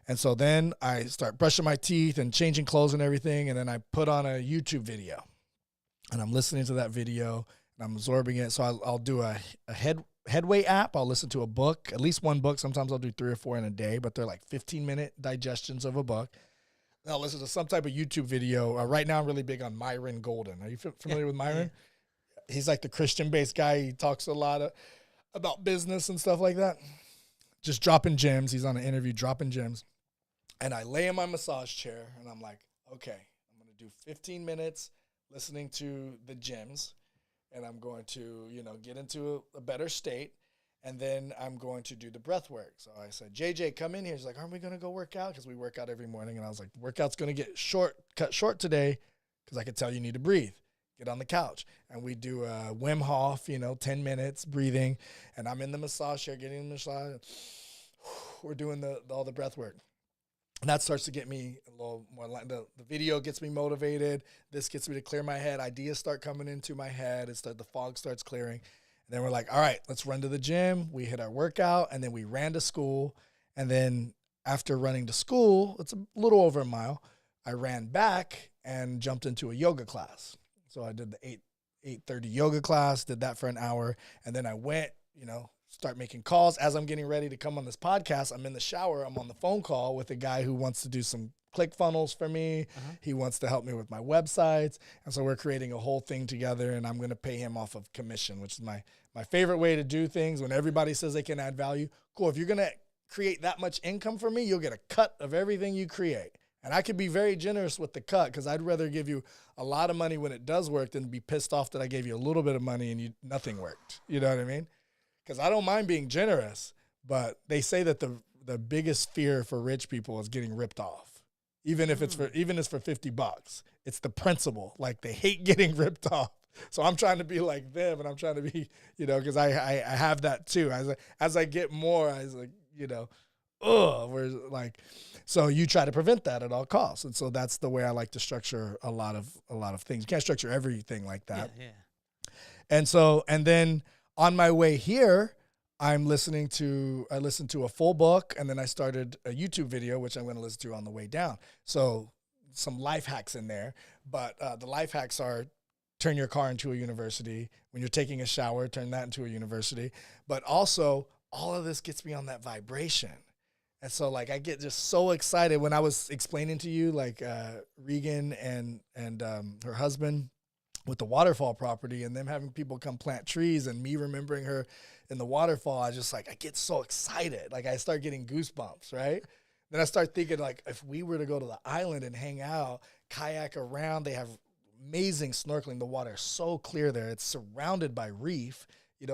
And so then I start brushing my teeth and changing clothes and everything. And then I put on a YouTube video and I'm listening to that video and I'm absorbing it. So I'll do a head Headway app. I'll listen to a book, at least one book. Sometimes I'll do 3 or 4 in a day, but they're like 15-minute digestions of a book. I'll listen to some type of YouTube video. Right now I'm really big on Myron Golden. Are you familiar with Myron? Yeah. He's like the Christian-based guy. He talks a lot about business and stuff like that. Just dropping gems. He's on an interview dropping gems. And I lay in my massage chair, and I'm like, okay, I'm going to do 15 minutes listening to the gems, and I'm going to, get into a better state, and then I'm going to do the breath work. So I said, JJ, come in here. He's like, aren't we going to go work out? Because we work out every morning. And I was like, the workout's going to get cut short today because I could tell you need to breathe. Get on the couch. And we do Wim Hof, 10 minutes breathing, and I'm in the massage chair getting the massage. We're doing all the breath work. And that starts to get me a little more, the video gets me motivated. This gets me to clear my head. Ideas start coming into my head. The fog starts clearing. And then we're like, all right, let's run to the gym. We hit our workout, and then we ran to school. And then after running to school, it's a little over a mile, I ran back and jumped into a yoga class. So I did the 8:30 yoga class, did that for an hour. And then I went, start making calls. As I'm getting ready to come on this podcast, I'm in the shower. I'm on the phone call with a guy who wants to do some ClickFunnels for me. Uh-huh. He wants to help me with my websites. And so we're creating a whole thing together, and I'm going to pay him off of commission, which is my favorite way to do things. When everybody says they can add value, cool. If you're going to create that much income for me, you'll get a cut of everything you create. And I could be very generous with the cut because I'd rather give you a lot of money when it does work than be pissed off that I gave you a little bit of money and nothing worked. You know what I mean? Because I don't mind being generous, but they say that the biggest fear for rich people is getting ripped off, even if it's for $50. It's the principle. Like, they hate getting ripped off. So I'm trying to be like them, and I'm trying to be, because I have that too. As I get more, I was like, where's like, so you try to prevent that at all costs, and so that's the way I like to structure a lot of things. You can't structure everything like that. Yeah. And then on my way here, I listened to a full book, and then I started a YouTube video, which I'm going to listen to on the way down. So some life hacks in there, but the life hacks are turn your car into a university. When you're taking a shower, turn that into a university. But also, all of this gets me on that vibration. And so, like, I get just so excited when I was explaining to you, like, Regan and her husband with the waterfall property and them having people come plant trees and me remembering her in the waterfall. I get so excited. Like, I start getting goosebumps, right? Then I start thinking, like, if we were to go to the island and hang out, kayak around, they have amazing snorkeling. The water is so clear there. It's surrounded by reef,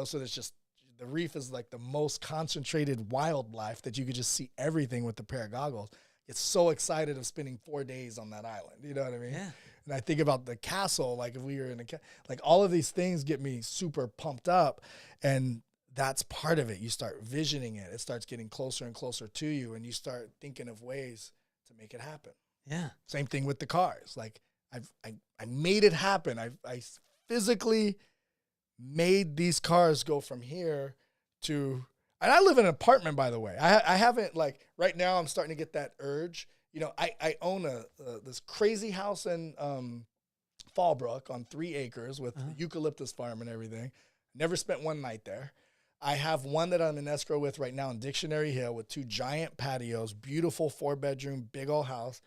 so there's just, the reef is like the most concentrated wildlife that you could just see everything with the pair of goggles. It's so excited of spending 4 days on that island. You know what I mean? Yeah. And I think about the castle, like if we were in like all of these things get me super pumped up, and that's part of it. You start visioning it. It starts getting closer and closer to you, and you start thinking of ways to make it happen. Yeah. Same thing with the cars. Like I made it happen. I physically made these cars go from here to, and I live in an apartment, by the way. I haven't, like, right now I'm starting to get that urge. I own this crazy house in Fallbrook on 3 acres with eucalyptus farm and everything. Never spent one night there. I have one that I'm in escrow with right now in Dictionary Hill with 2 giant patios, beautiful 4-bedroom, big old house.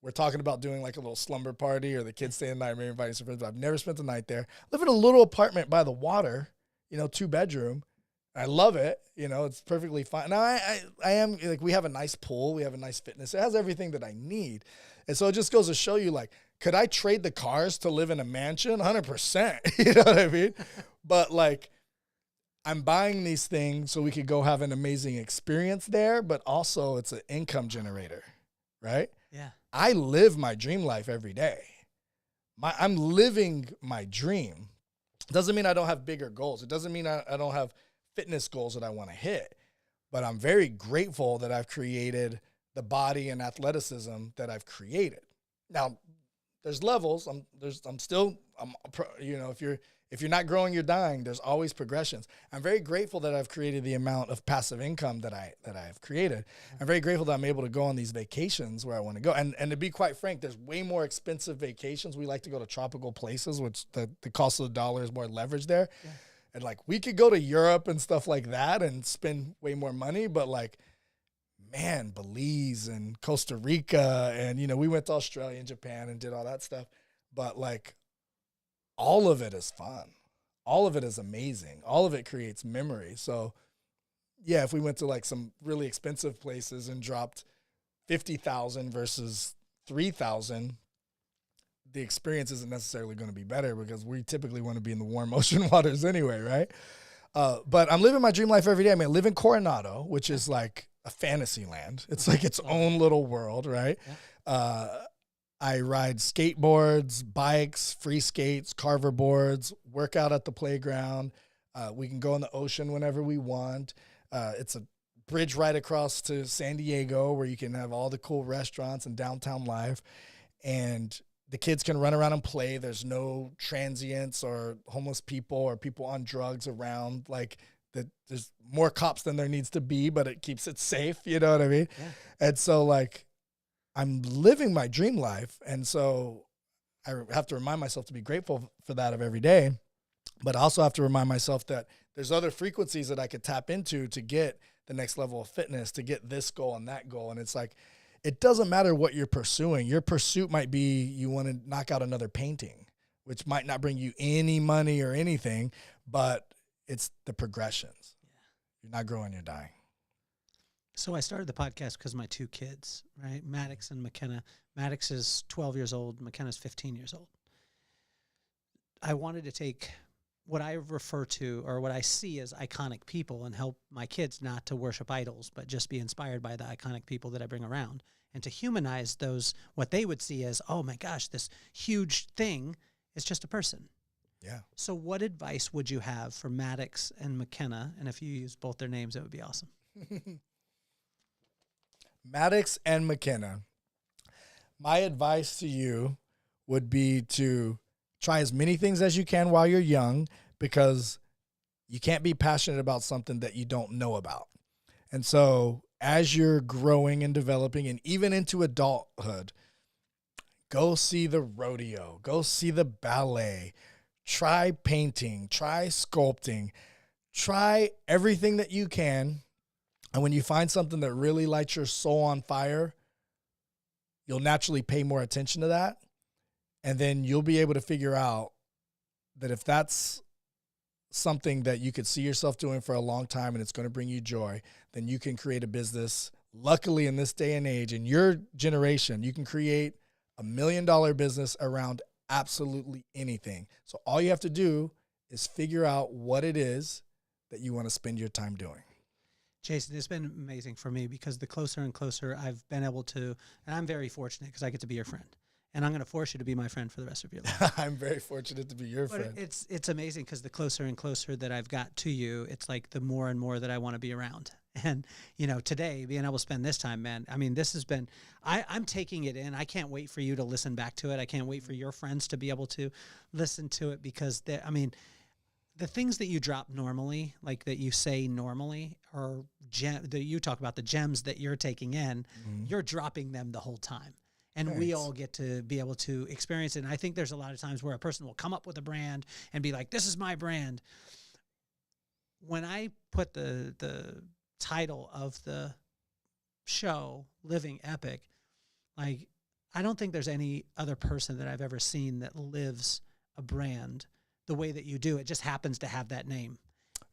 We're talking about doing like a little slumber party, or the kids staying the night, maybe inviting some friends, but I've never spent the night there. Live in a little apartment by the water, 2-bedroom. I love it. It's perfectly fine. Now I am, like, we have a nice pool. We have a nice fitness. It has everything that I need. And so it just goes to show you, like, could I trade the cars to live in a mansion? 100%. You know what I mean? But, like, I'm buying these things so we could go have an amazing experience there, but also it's an income generator, right? Yeah. I live my dream life every day. I'm living my dream. Doesn't mean I don't have bigger goals. It doesn't mean I don't have fitness goals that I want to hit, but I'm very grateful that I've created the body and athleticism that I've created. Now, there's levels. If you're not growing, you're dying. There's always progressions. I'm very grateful that I've created the amount of passive income that I've created. I'm very grateful that I'm able to go on these vacations where I want to go. And to be quite frank, there's way more expensive vacations. We like to go to tropical places, which the cost of the dollar is more leveraged there. Yeah. And like, we could go to Europe and stuff like that and spend way more money, but like, man, Belize and Costa Rica, and, you know, we went to Australia and Japan and did all that stuff. But like, all of it is fun. All of it is amazing. All of it creates memory. So yeah, if we went to like some really expensive places and dropped 50,000 versus 3,000, the experience isn't necessarily going to be better because we typically want to be in the warm ocean waters anyway, right? But I'm living my dream life every day. I mean, I live in Coronado, which is like a fantasy land. It's like its own little world, right? Yeah. I ride skateboards, bikes, free skates, carver boards, work out at the playground. We can go in the ocean whenever we want. It's a bridge right across to San Diego where you can have all the cool restaurants and downtown life. And the kids can run around and play. There's no transients or homeless people or people on drugs around. Like, there's more cops than there needs to be, but it keeps it safe. You know what I mean? Yeah. And so, like, I'm living my dream life. And so I have to remind myself to be grateful for that of every day. But I also have to remind myself that there's other frequencies that I could tap into to get the next level of fitness, to get this goal and that goal. And it's like, it doesn't matter what you're pursuing. Your pursuit might be you want to knock out another painting, which might not bring you any money or anything, but it's the progressions. Yeah. You're not growing, you're dying. So I started the podcast because of my two kids, right? Maddox and McKenna. Maddox is 12 years old. McKenna's 15 years old. I wanted to take what I refer to or what I see as iconic people and help my kids not to worship idols, but just be inspired by the iconic people that I bring around and to humanize those, what they would see as, oh my gosh, this huge thing is just a person. Yeah. So what advice would you have for Maddox and McKenna? And if you use both their names, it would be awesome. Maddox and McKenna, my advice to you would be to try as many things as you can while you're young, because you can't be passionate about something that you don't know about. And so as you're growing and developing and even into adulthood, go see the rodeo, go see the ballet, try painting, try sculpting, try everything that you can. And when you find something that really lights your soul on fire, you'll naturally pay more attention to that. And then you'll be able to figure out that if that's something that you could see yourself doing for a long time and it's going to bring you joy, then you can create a business. Luckily, in this day and age, in your generation, you can create $1 million business around absolutely anything. So all you have to do is figure out what it is that you want to spend your time doing. Jason, it's been amazing for me because the closer and closer I've been able to, and I'm very fortunate because I get to be your friend. And I'm going to force you to be my friend for the rest of your life. I'm very fortunate to be your friend. It's amazing because the closer and closer that I've got to you, it's like the more and more that I want to be around. And, you know, today, being able to spend this time, man, I mean, this has been, I'm taking it in. I can't wait for you to listen back to it. I can't wait for your friends to be able to listen to it because, I mean, the things that you drop normally, like that you say normally, or that you talk about the gems that you're taking in, you're dropping them the whole time. And Thanks. We all get to be able to experience it. And I think there's a lot of times where a person will come up with a brand and be like, this is my brand. When I put the title of the show, Living Epic, like, I don't think there's any other person that I've ever seen that lives a brand the way that you do. It just happens to have that name.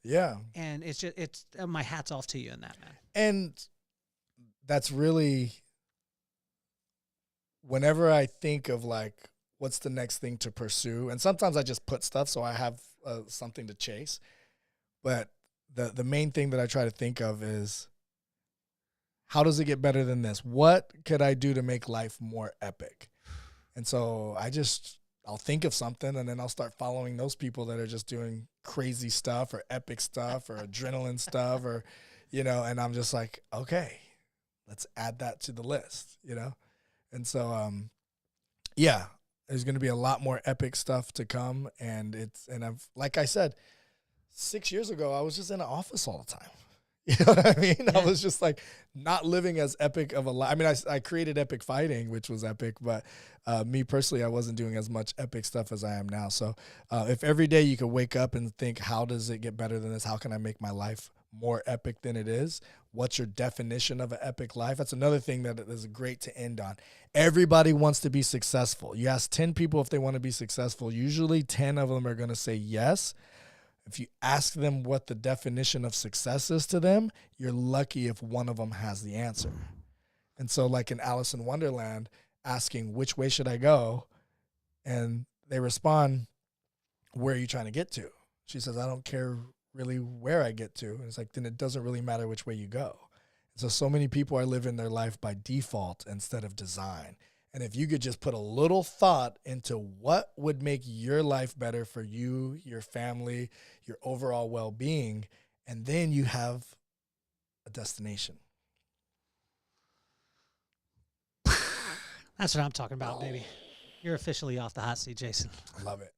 Yeah. And it's my hat's off to you in that, man. And that's really, whenever I think of like, what's the next thing to pursue? And sometimes I just put stuff so I have something to chase. But the main thing that I try to think of is, how does it get better than this? What could I do to make life more epic? And so I'll think of something and then I'll start following those people that are just doing crazy stuff or epic stuff or adrenaline stuff or, you know, and I'm just like, okay, let's add that to the list, you know? And so, yeah, there's going to be a lot more epic stuff to come. And like I said, 6 years ago, I was just in an office all the time. You know what I mean? Yeah. I was just like not living as epic of a life. I mean, I created epic fighting, which was epic, but me personally, I wasn't doing as much epic stuff as I am now. So if every day you could wake up and think, how does it get better than this? How can I make my life more epic than it is? What's your definition of an epic life? That's another thing that is great to end on. Everybody wants to be successful. You ask 10 people if they want to be successful. Usually 10 of them are going to say yes. If you ask them what the definition of success is to them, you're lucky if one of them has the answer. And so like in Alice in Wonderland, asking which way should I go? And they respond, where are you trying to get to? She says, I don't care really where I get to. And it's like, then it doesn't really matter which way you go. And so many people are living their life by default instead of design. And if you could just put a little thought into what would make your life better for you, your family, your overall well-being, and then you have a destination. That's what I'm talking about, baby. You're officially off the hot seat, Jason. I love it.